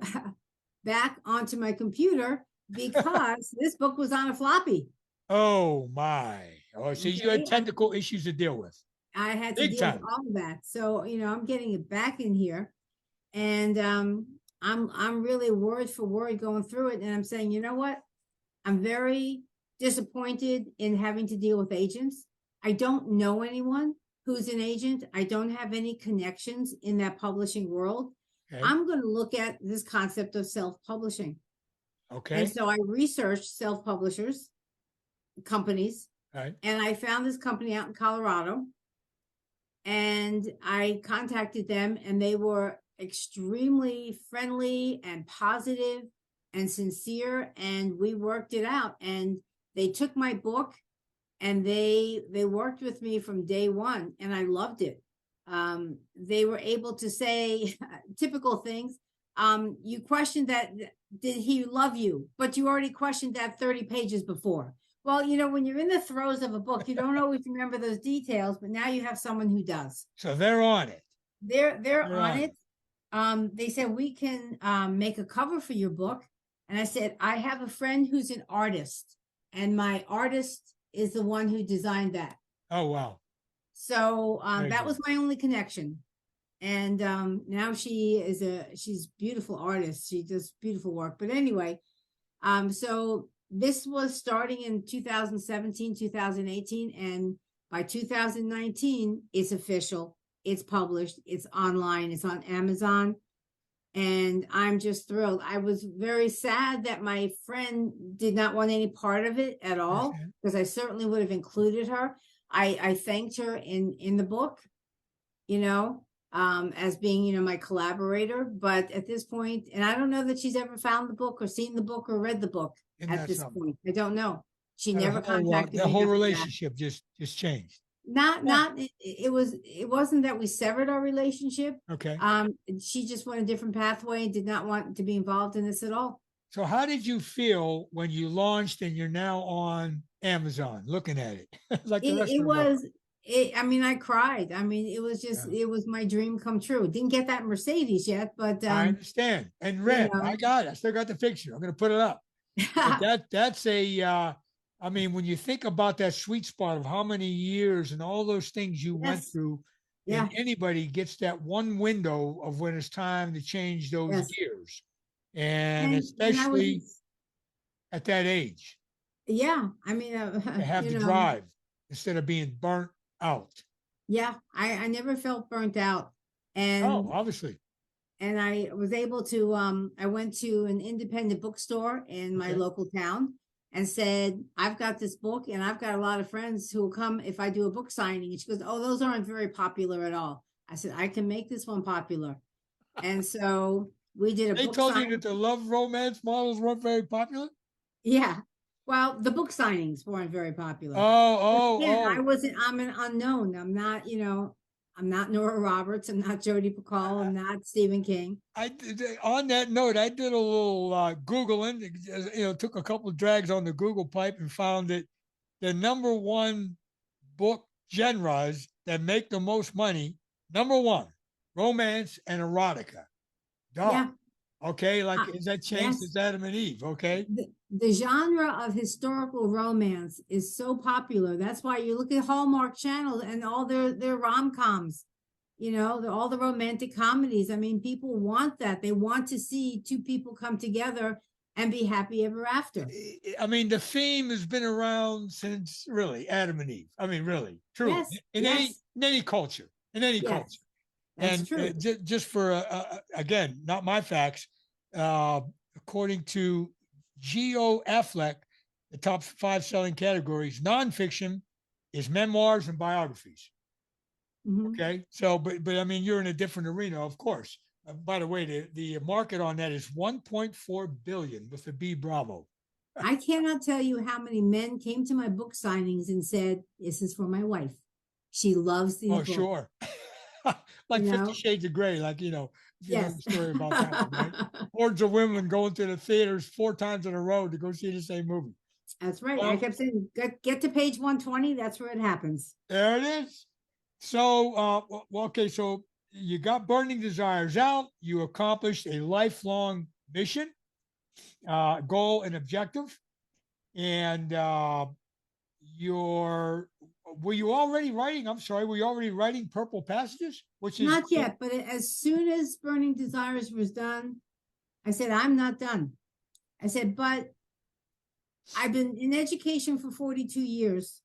onto my computer because this book was on a floppy. Oh my. Oh, so you had technical issues to deal with. I had to deal with all of that. So, I'm getting it back in here, and I'm really word for word going through it. And I'm saying, you know what? I'm very disappointed in having to deal with agents. I don't know anyone who's an agent. I don't have any connections in that publishing world. Okay. I'm going to look at this concept of self-publishing. Okay. And so I researched self-publishers, companies, right. And I found this company out in Colorado, and I contacted them, and they were extremely friendly and positive and sincere, and we worked it out. And they took my book, and they worked with me from day one, and I loved it. They were able to say typical things. You questioned that, did he love you? But you already questioned that 30 pages before. Well, when you're in the throes of a book, you don't always remember those details, but now you have someone who does. So they're on it. They're on it. They said, we can make a cover for your book. And I said, I have a friend who's an artist, and my artist is the one who designed that. Oh, wow. So that was my only connection. And now she's a beautiful artist. She does beautiful work. But anyway, so this was starting in 2017, 2018. And by 2019, it's official. It's published. It's online. It's on Amazon. And I'm just thrilled. I was very sad that my friend did not want any part of it at all, because I certainly would have included her. I thanked her in the book, as being, my collaborator. But at this point, and I don't know that she's ever found the book or seen the book or read the book at this point. I don't know. She never contacted me. The whole relationship just changed. It wasn't that we severed our relationship. Okay. She just went a different pathway and did not want to be involved in this at all. So how did you feel when you launched and you're now on Amazon looking at it? Like the rest It of the world. was, I mean, I cried. I mean, it was just, Yeah. it was my dream come true. Didn't get that Mercedes yet, but, I understand. And red, I got it. I still got the picture. I'm going to put it up. But that's I mean, when you think about that sweet spot of how many years and all those things you went Yes. through, Yeah. and anybody gets that one window of when it's time to change those Yes. gears. And And I especially was, at that age, yeah, I mean, to have you the know, drive instead of being burnt out. yeah, I never felt burnt out. Oh, And obviously. and I was able to I went to an independent bookstore in my Okay. local town and said, I've got this book and I've got a lot of friends who will come if I do a book signing. And she goes, oh, those aren't very popular at all. I said, I can make this one popular. And so we did a They book told you signing. that the love romance models weren't very popular? Yeah. Well, the book signings weren't very popular. Again, Oh. I'm an unknown. I'm not, I'm not Nora Roberts. I'm not Jodi Picoult. I'm not Stephen King. On that note, I did a little Googling, took a couple of drags on the Google pipe and found that the number one book genres that make the most money, number one, romance and erotica. Duh. Yeah. Okay, like is that changed yes. since Adam and Eve? Okay. The genre of historical romance is so popular. That's why you look at Hallmark Channel and all their rom-coms, all the romantic comedies. I mean, people want that. They want to see two people come together and be happy ever after. I mean, the theme has been around since really Adam and Eve. I mean, really, truly, yes. in any culture, culture. That's and true. Just for again, not my facts, according to Geo Affleck, the top 5 selling categories, nonfiction is memoirs and biographies. Mm-hmm. Okay, so but I mean, you're in a different arena, of course. By the way, the market on that is 1.4 billion with a B Bravo. I cannot tell you how many men came to my book signings and said, "This is for my wife. She loves these books." Sure. Like 50 Shades of Grey, like, if you know the story about that one, right? Hordes of women going to the theaters 4 times in a row to go see the same movie. That's right. I kept saying, get to page 120. That's where it happens. There it is. So, okay. So you got Burning Desires out. You accomplished a lifelong mission, goal and objective. And were you already writing Purple Passages? Which is not yet, but as soon as Burning Desires was done, I said, I'm not done. I said, but I've been in education for 42 years.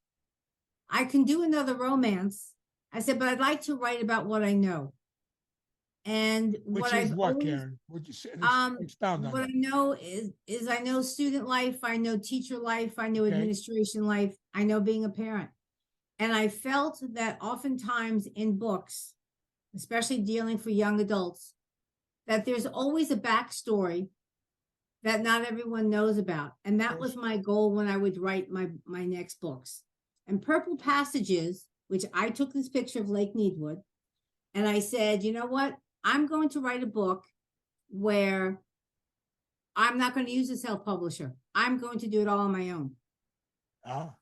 I can do another romance. I said, but I'd like to write about what I know. And Karen? Would you say, expound on what that? I know is I know student life, I know teacher life, I know administration life, I know being a parent. And I felt that oftentimes in books, especially dealing for young adults, that there's always a backstory that not everyone knows about. And that was my goal when I would write my next books. And Purple Passages, which I took this picture of Lake Needwood, and I said, you know what? I'm going to write a book where I'm not going to use a self-publisher. I'm going to do it all on my own.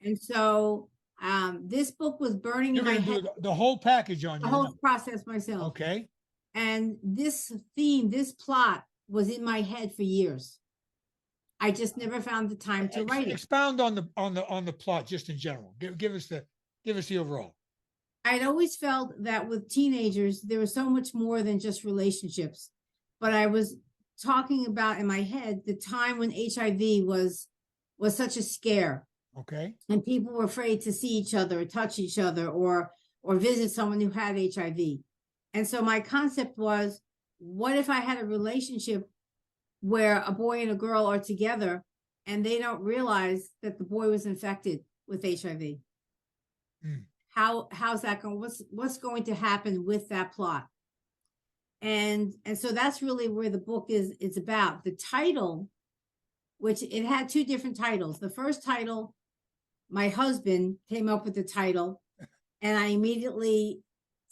And so this book was burning in my head. The whole package on the whole process myself. Okay. And this theme, this plot was in my head for years. I just never found the time to write it. Expound on the plot just in general. Give us the overall. I'd always felt that with teenagers, there was so much more than just relationships. But I was talking about in my head the time when HIV was such a scare. Okay. And people were afraid to see each other, or touch each other, or visit someone who had HIV. And so my concept was, what if I had a relationship where a boy and a girl are together and they don't realize that the boy was infected with HIV? How's that going? What's going to happen with that plot? And so that's really where the book is about. The title, which it had 2 different titles. The first title, my husband came up with the title, And I immediately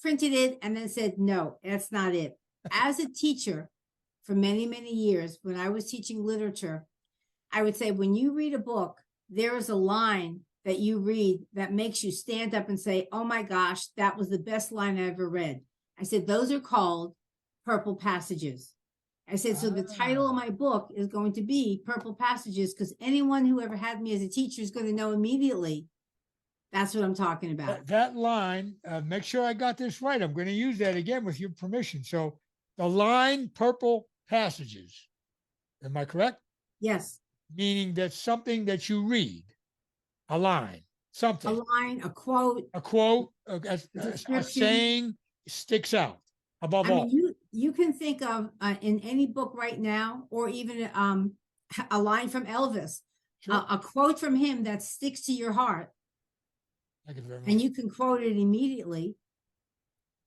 printed it and then said, no, that's not it. As a teacher for many, many years, when I was teaching literature, I would say, when you read a book, there is a line that you read that makes you stand up and say, oh my gosh, that was the best line I ever read. I said, those are called purple passages. I said, so the title of my book is going to be Purple Passages, because anyone who ever had me as a teacher is going to know immediately that's what I'm talking about. That line, make sure I got this right. I'm going to use that again with your permission. So the line Purple Passages, am I correct? Yes. Meaning that's something that you read, a line, something. A line, a quote. A quote, a saying sticks out above all. I mean, you can think of in any book right now, or even a line from Elvis, sure. A quote from him that sticks to your heart. Thank you very much. And you can quote it immediately.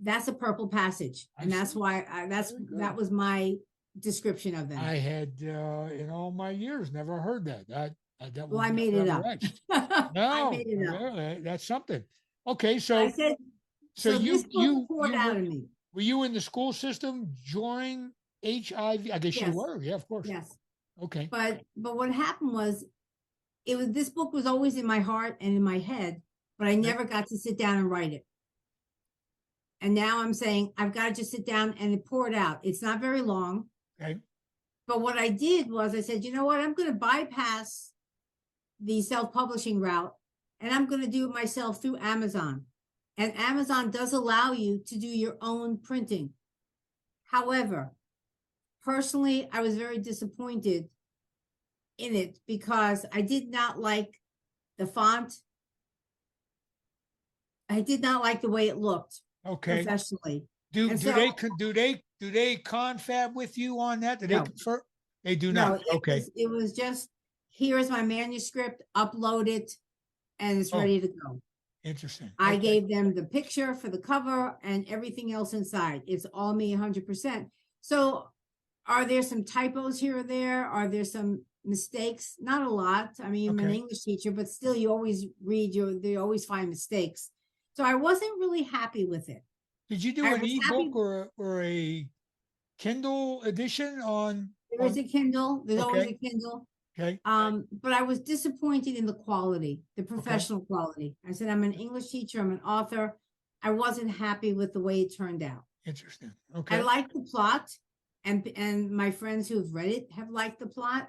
That's a purple passage, and that's why that was my description of them. I had in all my years never heard that. That well, I made it up. No, I made it up. That's something. Okay, so I said, so you poured out of me. Were you in the school system during HIV? I guess you were. Yeah, of course. Yes. Okay. But what happened was, this book was always in my heart and in my head, but I never got to sit down and write it. And now I'm saying I've got to just sit down and pour it out. It's not very long. Okay. But what I did was I said, you know what? I'm going to bypass the self-publishing route, and I'm going to do it myself through Amazon. And Amazon does allow you to do your own printing. However, personally, I was very disappointed in it because I did not like the font. I did not like the way it looked. Okay. Professionally. Do they confab with you on that? Do they confer? They do not. No, Okay. It was just, here's my manuscript, upload it, and it's ready to go. Interesting. I gave them the picture for the cover and everything else inside. It's all me 100%. So are there some typos here or there? Are there some mistakes? Not a lot. I mean, I'm an English teacher, but still you always read, you always find mistakes. So I wasn't really happy with it. Did you do an ebook or a Kindle edition on? There's a Kindle. There's always a Kindle. Okay. But I was disappointed in the quality, the professional quality. I said, I'm an English teacher. I'm an author. I wasn't happy with the way it turned out. Interesting. Okay. I like the plot, and my friends who have read it have liked the plot.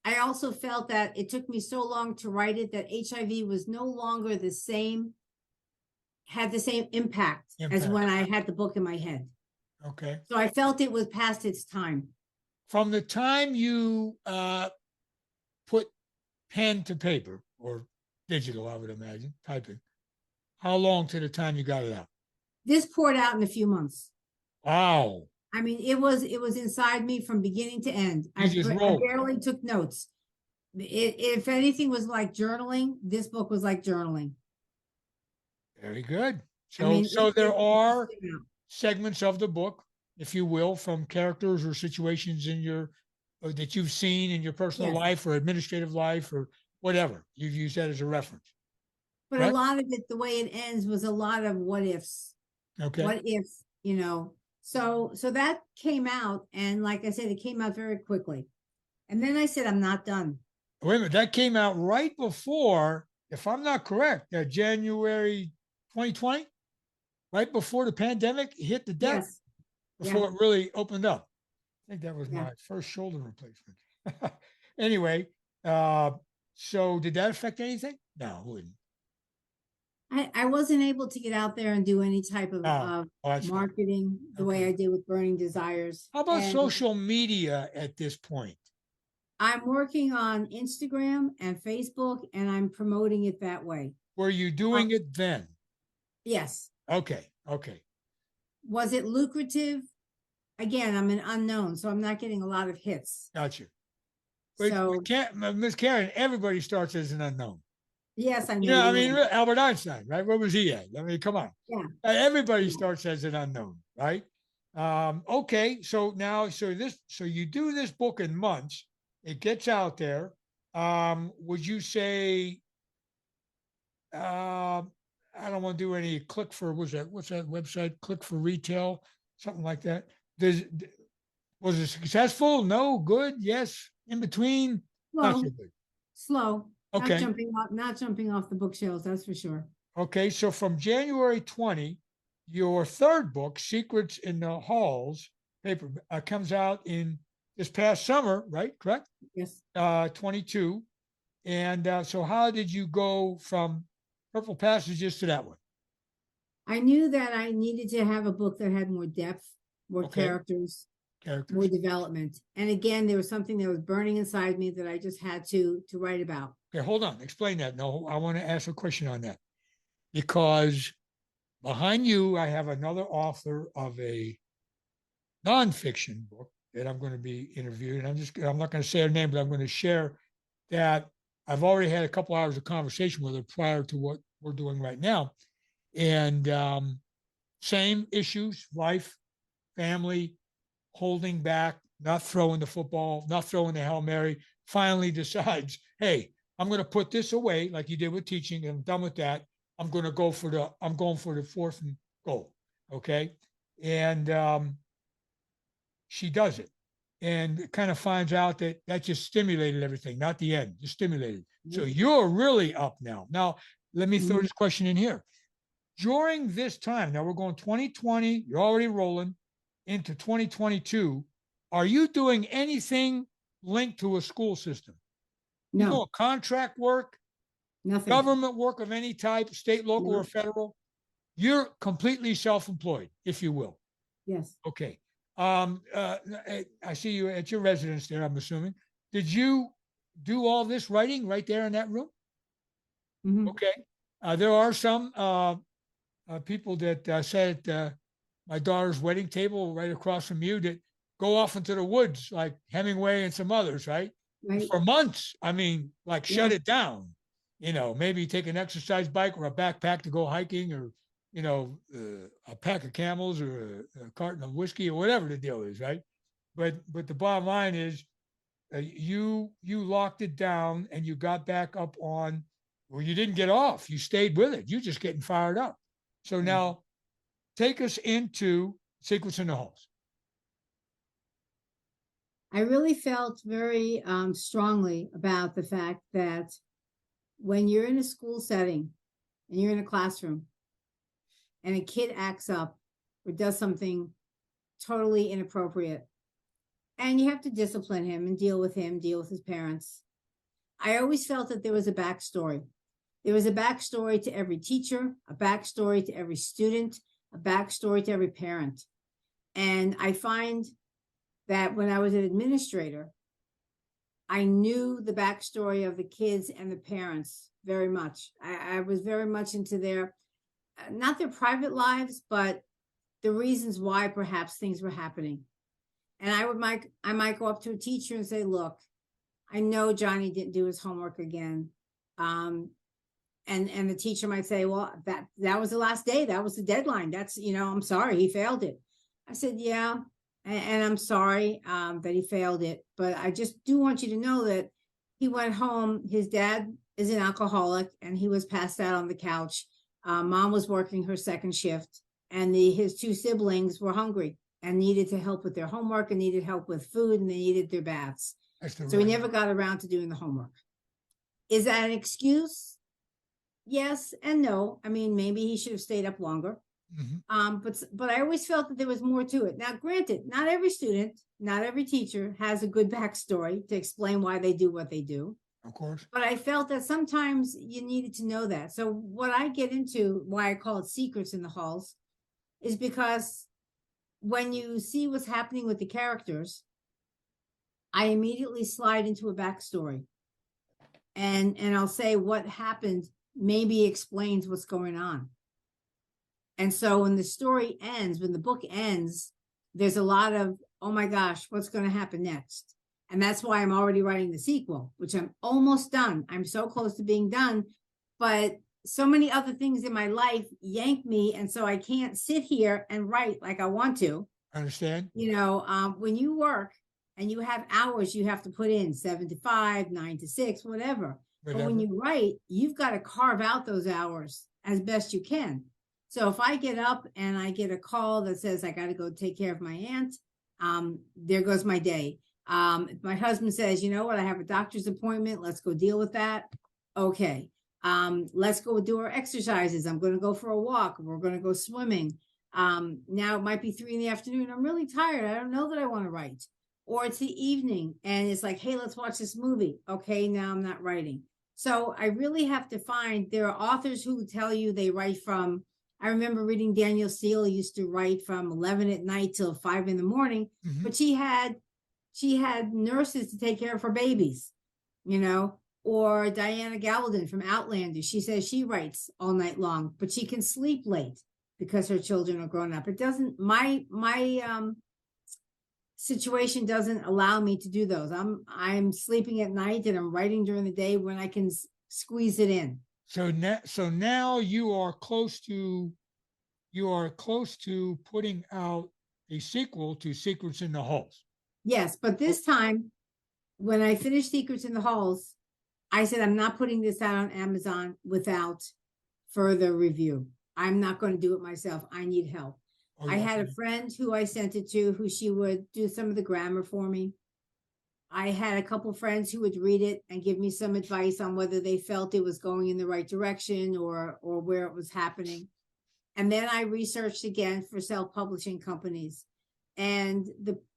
I also felt that it took me so long to write it that HIV was no longer had the same impact as when I had the book in my head. Okay. So I felt it was past its time. From the time you put pen to paper or digital, I would imagine, typing, how long to the time you got it out? This poured out in a few months. Wow. I mean, it was inside me from beginning to end. I barely took notes. If anything was like journaling, this book was like journaling. Very good. So there are segments of the book, if you will, from characters or situations that you've seen in your personal life or administrative life or whatever. You've used that as a reference. But a lot of it, the way it ends, was a lot of what ifs. Okay. What if, So that came out, and like I said, it came out very quickly. And then I said, I'm not done. Wait a minute, that came out right before, if I'm not correct, January 2020, right before the pandemic hit the deck, before it really opened up. I think that was my first shoulder replacement. Anyway, so did that affect anything? No, it wouldn't. I wasn't able to get out there and do any type of marketing the way I did with Burning Desires. How about social media at this point? I'm working on Instagram and Facebook, and I'm promoting it that way. Were you doing it then? Yes. Okay. Was it lucrative? Again, I'm an unknown, so I'm not getting a lot of hits. Gotcha. So, Ms. Karen, everybody starts as an unknown. Yes, I know. I mean, Albert Einstein, right? Where was he at? I mean, come on. Yeah. Everybody starts as an unknown, right? Okay. So now, so you do this book in months. It gets out there. Would you say, don't want to do any what's that website? Click for retail, something like that. Was it successful? No, good, yes, in between, not so good. Slow. Okay. Not jumping off the bookshelves, that's for sure. Okay, so from January 20, your third book, Secrets in the Halls, paper comes out in this past summer, right? Correct? Yes. 22. And so how did you go from Purple Passages to that one? I knew that I needed to have a book that had more depth, more characters, more development. And again, there was something that was burning inside me that I just had to write about. Okay, hold on. Explain that. No, I want to ask a question on that. Because behind you, I have another author of a nonfiction book that I'm going to be interviewed. And I'm not going to say her name, but I'm going to share that I've already had a couple hours of conversation with her prior to what we're doing right now. And same issues, life, family, holding back, not throwing the football, not throwing the Hail Mary, finally decides, hey, I'm going to put this away like you did with teaching, and I'm done with that. I'm going to go for the fourth and goal. Okay. And she does it and kind of finds out that just stimulated everything, not the end, just stimulated. So you're really up now. Now, let me throw this question in here. During this time, now we're going 2020, you're already rolling into 2022. Are you doing anything linked to a school system? No. You know, contract work, nothing, government work of any type, state, local, or federal? You're completely self-employed, if you will. Yes. Okay. I see you at your residence there, I'm assuming. Did you do all this writing right there in that room? Mm-hmm. Okay. There are some people that sat at my daughter's wedding table right across from you that go off into the woods like Hemingway and some others, right? For months. I mean, like shut it down. You know, maybe take an exercise bike or a backpack to go hiking, or a pack of camels or a carton of whiskey or whatever the deal is, right? But the bottom line is, you locked it down and you got back up on. Well, you didn't get off. You stayed with it. You're just getting fired up. So now, take us into Secrets in the Halls. I really felt very strongly about the fact that when you're in a school setting and you're in a classroom and a kid acts up or does something totally inappropriate, and you have to discipline him and deal with his parents, I always felt that there was a backstory. There was a backstory to every teacher, a backstory to every student, a backstory to every parent. And I find that when I was an administrator, I knew the backstory of the kids and the parents very much. I was very much into their, not their private lives, but the reasons why perhaps things were happening. And I might go up to a teacher and say, look, I know Johnny didn't do his homework again. And the teacher might say, well, that was the last day. That was the deadline. That's, I'm sorry, he failed it. I said, yeah. And I'm sorry that he failed it, but I just do want you to know that he went home. His dad is an alcoholic and he was passed out on the couch. Mom was working her second shift, and his two siblings were hungry and needed to help with their homework and needed help with food, and they needed their baths. So he never got around to doing the homework. Is that an excuse? Yes and no. I mean, maybe he should have stayed up longer. But I always felt that there was more to it. Now, granted, not every student, not every teacher has a good backstory to explain why they do what they do. Of course. But I felt that sometimes you needed to know that. So what I get into, why I call it Secrets in the Halls, is because when you see what's happening with the characters, I immediately slide into a backstory. And I'll say what happened maybe explains what's going on. And so when the story ends, when the book ends, there's a lot of, oh my gosh, what's going to happen next? And that's why I'm already writing the sequel, which I'm almost done. I'm so close to being done, but so many other things in my life yank me. And so I can't sit here and write like I want to. I understand. When you work and you have hours you have to put in, 7 to 5, 9 to 6, whatever. But when you write, you've got to carve out those hours as best you can. So if I get up and I get a call that says I got to go take care of my aunt, there goes my day. If my husband says, you know what, I have a doctor's appointment, let's go deal with that. Okay. Let's go do our exercises. I'm going to go for a walk. We're going to go swimming. Now it might be 3 PM. I'm really tired. I don't know that I want to write. Or it's the evening and it's like, hey, let's watch this movie. Okay, now I'm not writing. So I really have to find, there are authors who tell you they write from, I remember reading Daniel Steele used to write from 11 at night till 5 AM, but she had nurses to take care of her babies, you know, or Diana Gabaldon from Outlander. She says she writes all night long, but she can sleep late because her children are grown up. It doesn't, my situation doesn't allow me to do those. I'm sleeping at night and I'm writing during the day when I can squeeze it in. So now you are close to putting out a sequel to Secrets in the Halls. Yes, but this time when I finished Secrets in the Halls, I said, I'm not putting this out on Amazon without further review. I'm not going to do it myself. I need help. Oh, I had a friend who I sent it to, who she would do some of the grammar for me. I had a couple friends who would read it and give me some advice on whether they felt it was going in the right direction or where it was happening. And then I researched again for self-publishing companies. And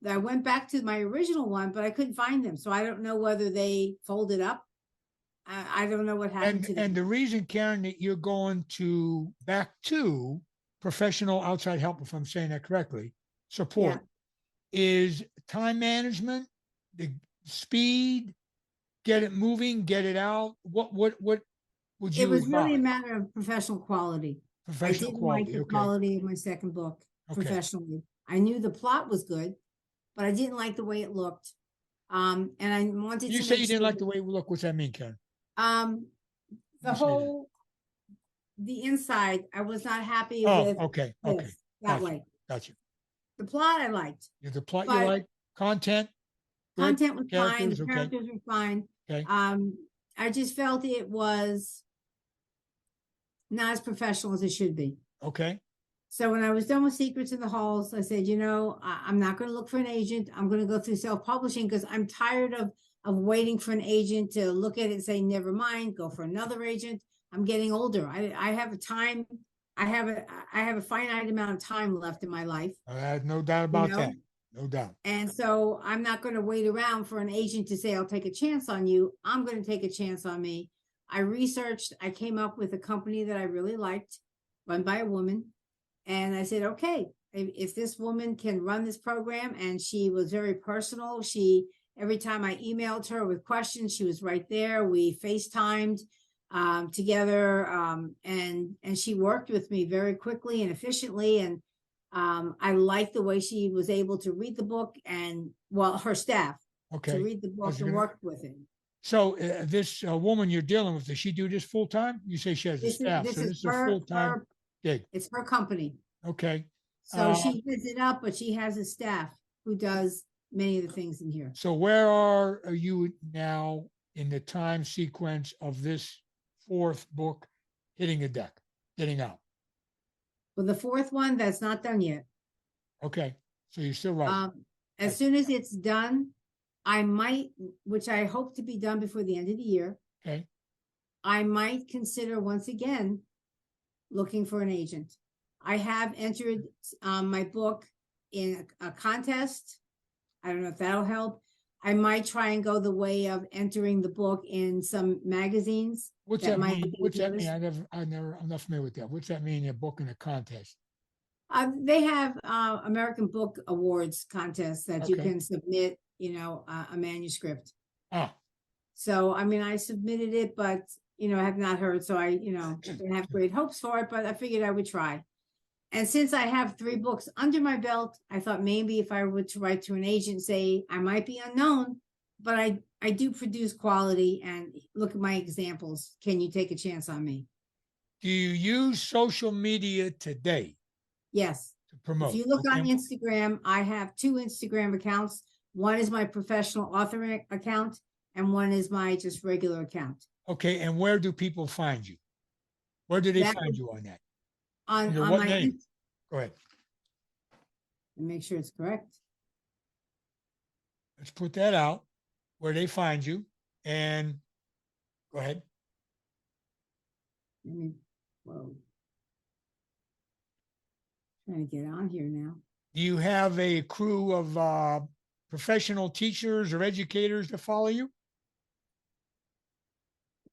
I went back to my original one, but I couldn't find them. So I don't know whether they folded up. I don't know what happened to them. And the reason, Karen, that you're going back to professional outside help, if I'm saying that correctly, support, is time management, the speed, get it moving, get it out. What would you It was advise? really a matter of professional quality. I didn't like the quality of my second book professionally. I knew the plot was good, but I didn't like the way it looked. And I wanted to. You say you didn't like the way it looked. What's that mean, Karen? The inside, I was not happy with. Okay. That way. Gotcha. The plot I liked. Yeah, the plot you liked. Content was fine. The characters were fine. Okay. I just felt it was not as professional as it should be. Okay. So when I was done with Secrets in the Halls, I said, you know, I'm not going to look for an agent. I'm going to go through self-publishing because I'm tired of waiting for an agent to look at it and say, never mind, go for another agent. I'm getting older. I have a finite amount of time left in my life. I had no doubt about that. No doubt. And so I'm not going to wait around for an agent to say, I'll take a chance on you. I'm going to take a chance on me. I researched, I came up with a company that I really liked, run by a woman. And I said, okay, if this woman can run this program, and she was very personal. Every time I emailed her with questions, she was right there. We FaceTimed together, and she worked with me very quickly and efficiently. And I liked the way she was able to read the book and, her staff to read the book and work with it. So this woman you're dealing with, does she do this full time? You say she has a staff, so this is a full time gig. It's her company. Okay. So she heads it up, but she has a staff who does many of the things in here. So where are you now in the time sequence of this fourth book hitting a deck, getting out? Well, the fourth one, that's not done yet. Okay. So you're still right. As soon as it's done, I might, which I hope to be done before the end of the year. Okay. I might consider once again looking for an agent. I have entered my book in a contest. I don't know if that'll help. I might try and go the way of entering the book in some magazines. What's that mean? What's that mean? I'm not familiar with that. What's that mean? A book in a contest? They have American Book Awards contests that you can submit, a manuscript. So, I submitted it, but, I have not heard. So I, don't have great hopes for it, but I figured I would try. And since I have 3 books under my belt, I thought maybe if I were to write to an agent, say I might be unknown, but I do produce quality, and look at my examples. Can you take a chance on me? Do you use social media today? Yes. To promote. If you look on Instagram, I have 2 Instagram accounts. One is my professional author account, and one is my just regular account. Okay. And where do people find you? Where did they That find would- you on that? on Under on what my name? Go ahead. make sure it's correct. Let's put that out where they find you. And go ahead. Let me, whoa. Trying to get on here now. Do you have a crew of professional teachers or educators that follow you?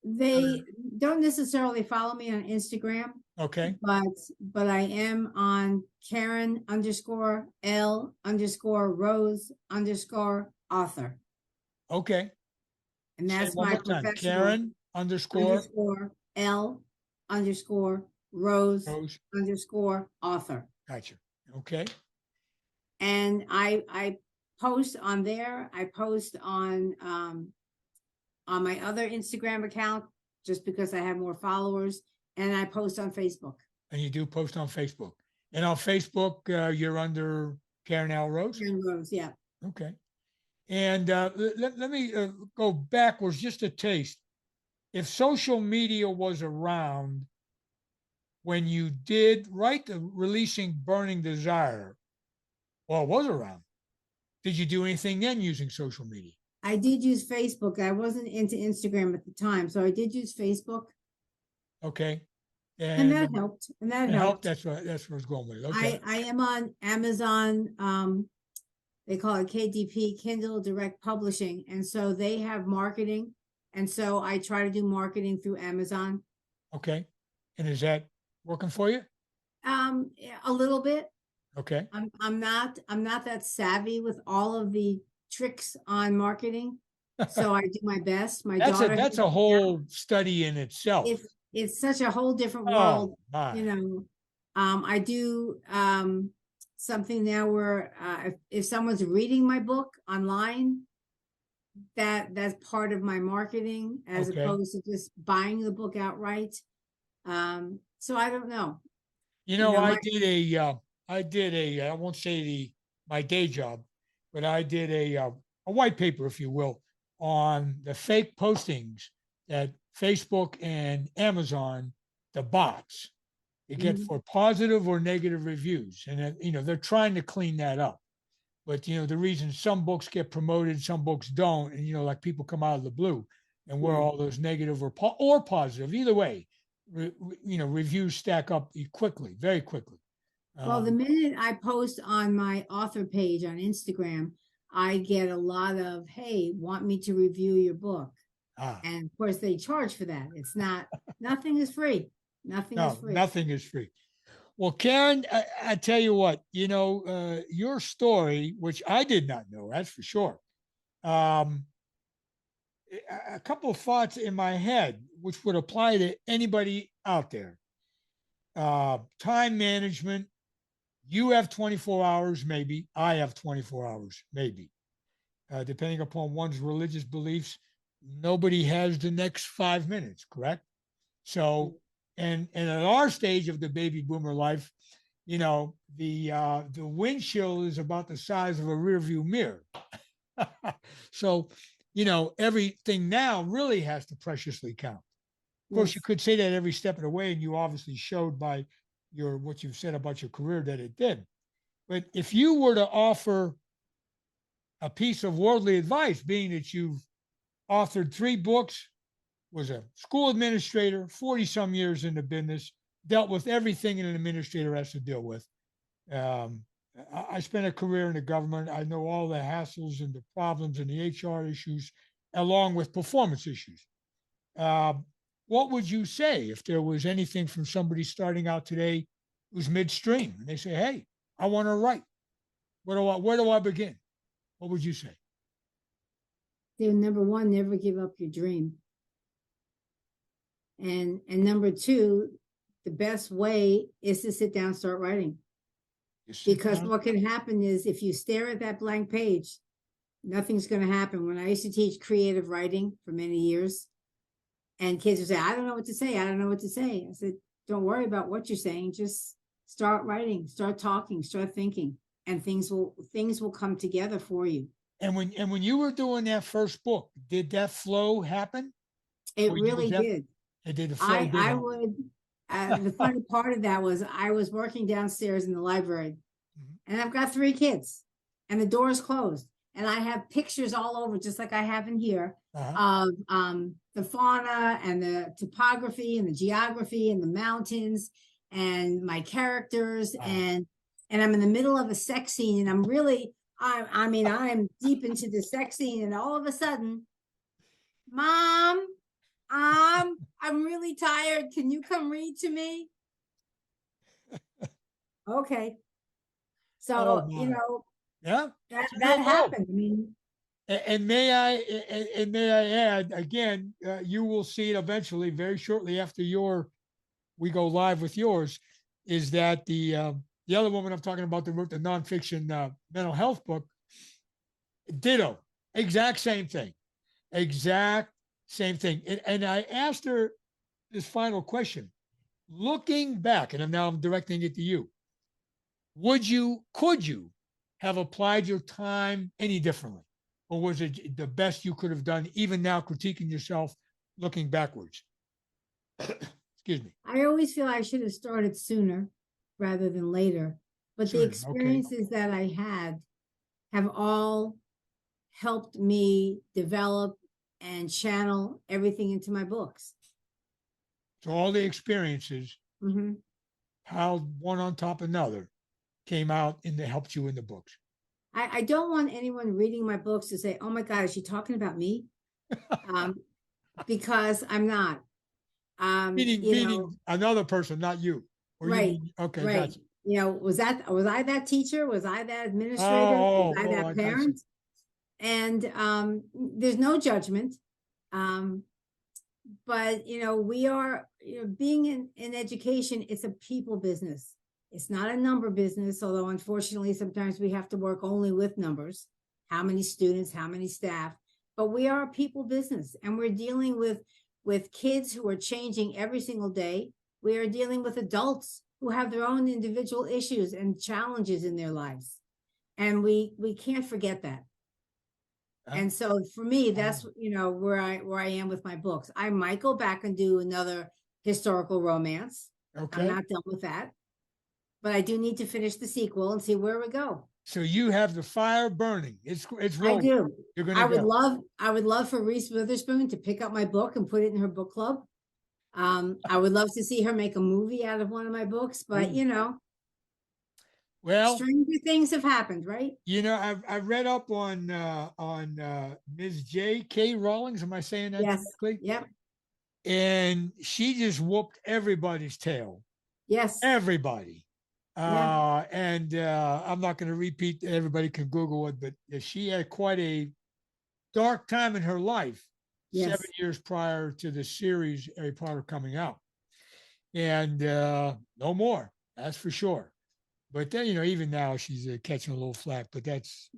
They don't necessarily follow me on Instagram, Okay. but I am on Karen_L_Rose_author. Okay. And Say that's it one my more time. professional Karen _L_Rose_author. Gotcha. Okay. And I post on there. I post on my other Instagram account just because I have more followers, and I post on Facebook. And you do post on Facebook. And on Facebook, you're under Karen L. Rose? Karen Rose, yeah. Okay. And let me go backwards just a taste. If social media was around when you did write the releasing Burning Desire, well, it was around. Did you do anything then using social media? I did use Facebook. I wasn't into Instagram at the time, so I did use Facebook. Okay. And that helped. And that helped. That's right. That's where I was going with it. Okay. I am on Amazon. They call it KDP, Kindle Direct Publishing. And so they have marketing. And so I try to do marketing through Amazon. Okay. And is that working for you? A little bit. Okay. I'm not that savvy with all of the tricks on marketing. So I do my best. My daughter. That's a whole study in itself. It's such a whole different world. I do something now where if someone's reading my book online, that's part of my marketing as opposed to just buying the book outright. So I don't know. I did I won't say my day job, but I did a white paper, if you will, on the fake postings that Facebook and Amazon, the bots, they get for positive or negative reviews. And, they're trying to clean that up. But, the reason some books get promoted, some books don't, and, like people come out of the blue and where all those negative or positive, either way, reviews stack up quickly, very quickly. Well, the minute I post on my author page on Instagram, I get a lot of, hey, want me to review your book? And of course they charge for that. It's not, nothing is free. Nothing is free. Nothing is free. Well, Karen, I tell you what, your story, which I did not know, that's for sure. A couple of thoughts in my head, which would apply to anybody out there. Time management. You have 24 hours, maybe. I have 24 hours, maybe. Depending upon one's religious beliefs, nobody has the next 5 minutes, correct? So, and at our stage of the baby boomer life, the windshield is about the size of a rearview mirror. So, everything now really has to preciously count. Of course, you could say that every step of the way, and you obviously showed by what you've said about your career that it did. But if you were to offer a piece of worldly advice, being that you've authored 3 books, was a school administrator, 40 some years in the business, dealt with everything an administrator has to deal with. I spent a career in the government. I know all the hassles and the problems and the HR issues, along with performance issues. What would you say if there was anything from somebody starting out today who's midstream and they say, hey, I want to write. Where do I begin? What would you say? Number one, never give up your dream. And number two, the best way is to sit down and start writing. Because what can happen is if you stare at that blank page, nothing's going to happen. When I used to teach creative writing for many years, and kids would say, I don't know what to say. I don't know what to say. I said, don't worry about what you're saying. Just start writing, start talking, start thinking, and things will come together for you. And when you were doing that first book, did that flow happen? It really did. It did. The flow The funny part of that was I was working downstairs in the library, and I've got 3 kids, and the door is closed, and I have pictures all over, just like I have in here, of the fauna and the topography and the geography and the mountains and my characters, and I'm in the middle of a sex scene, and I'm really, I mean, I'm deep into the sex scene, and all of a sudden, Mom, I'm really tired. Can you come read to me? Okay. So, yeah, that happened. I mean, and may I add again, you will see it eventually, very shortly after we go live with yours, is that the other woman I'm talking about that wrote the nonfiction mental health book, ditto, exact same thing. And I asked her this final question. Looking back, and now I'm directing it to you, could you have applied your time any differently? Or was it the best you could have done, even now critiquing yourself, looking backwards? Excuse me. I always feel I should have started sooner rather than later. But the experiences that I had have all helped me develop and channel everything into my books. So all the experiences, piled one on top of another, came out and they helped you in the books. I don't want anyone reading my books to say, "Oh my God, is she talking about me?" Because I'm not. Meaning another person, not you. Or right. Okay. Right. Gotcha. Was I that teacher? Was I that administrator? Was I that parent? And there's no judgment. But we are, being in education, it's a people business. It's not a number business, although unfortunately sometimes we have to work only with numbers. How many students, how many staff, but we are a people business, and we're dealing with kids who are changing every single day. We are dealing with adults who have their own individual issues and challenges in their lives. And we can't forget that. And so for me, that's, where I am with my books. I might go back and do another historical romance. Okay. I'm not done with that, but I do need to finish the sequel and see where we go. So you have the fire burning. It's rolling. I do. I would love for Reese Witherspoon to pick up my book and put it in her book club. I would love to see her make a movie out of one of my books, but well, stranger things have happened, right? I've read up on Ms. J.K. Rawlings. Am I saying that correctly? Yep. And she just whooped everybody's tail. Yes. Everybody. And I'm not going to repeat. Everybody can Google it, but she had quite a dark time in her life. Yes. 7 years prior to the series Harry Potter coming out, and no more. That's for sure. But then, even now she's catching a little flack. But that's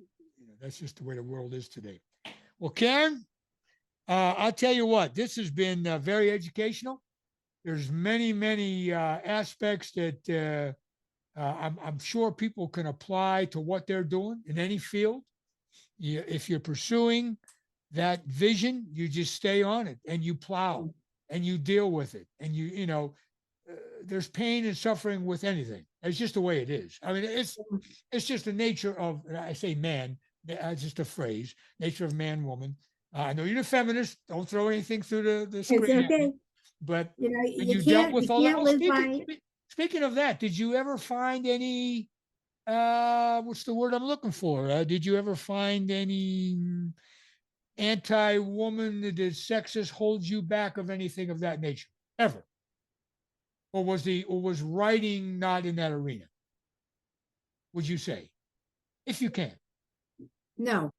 just the way the world is today. Well, Karen, I'll tell you what. This has been very educational. There's many aspects that I'm sure people can apply to what they're doing in any field. If you're pursuing that vision, you just stay on it and you plow and you deal with it. And there's pain and suffering with anything. It's just the way it is. I mean, it's just the nature of, I say man, that's just a phrase, nature of man, woman. I know you're a feminist. Don't throw anything through the screen. It's okay. But you dealt with all that. Speaking of that, did you ever find any, what's the word I'm looking for? Did you ever find any anti-woman that is sexist holds you back of anything of that nature? Ever? Or was writing not in that arena? Would you say? If you can. No.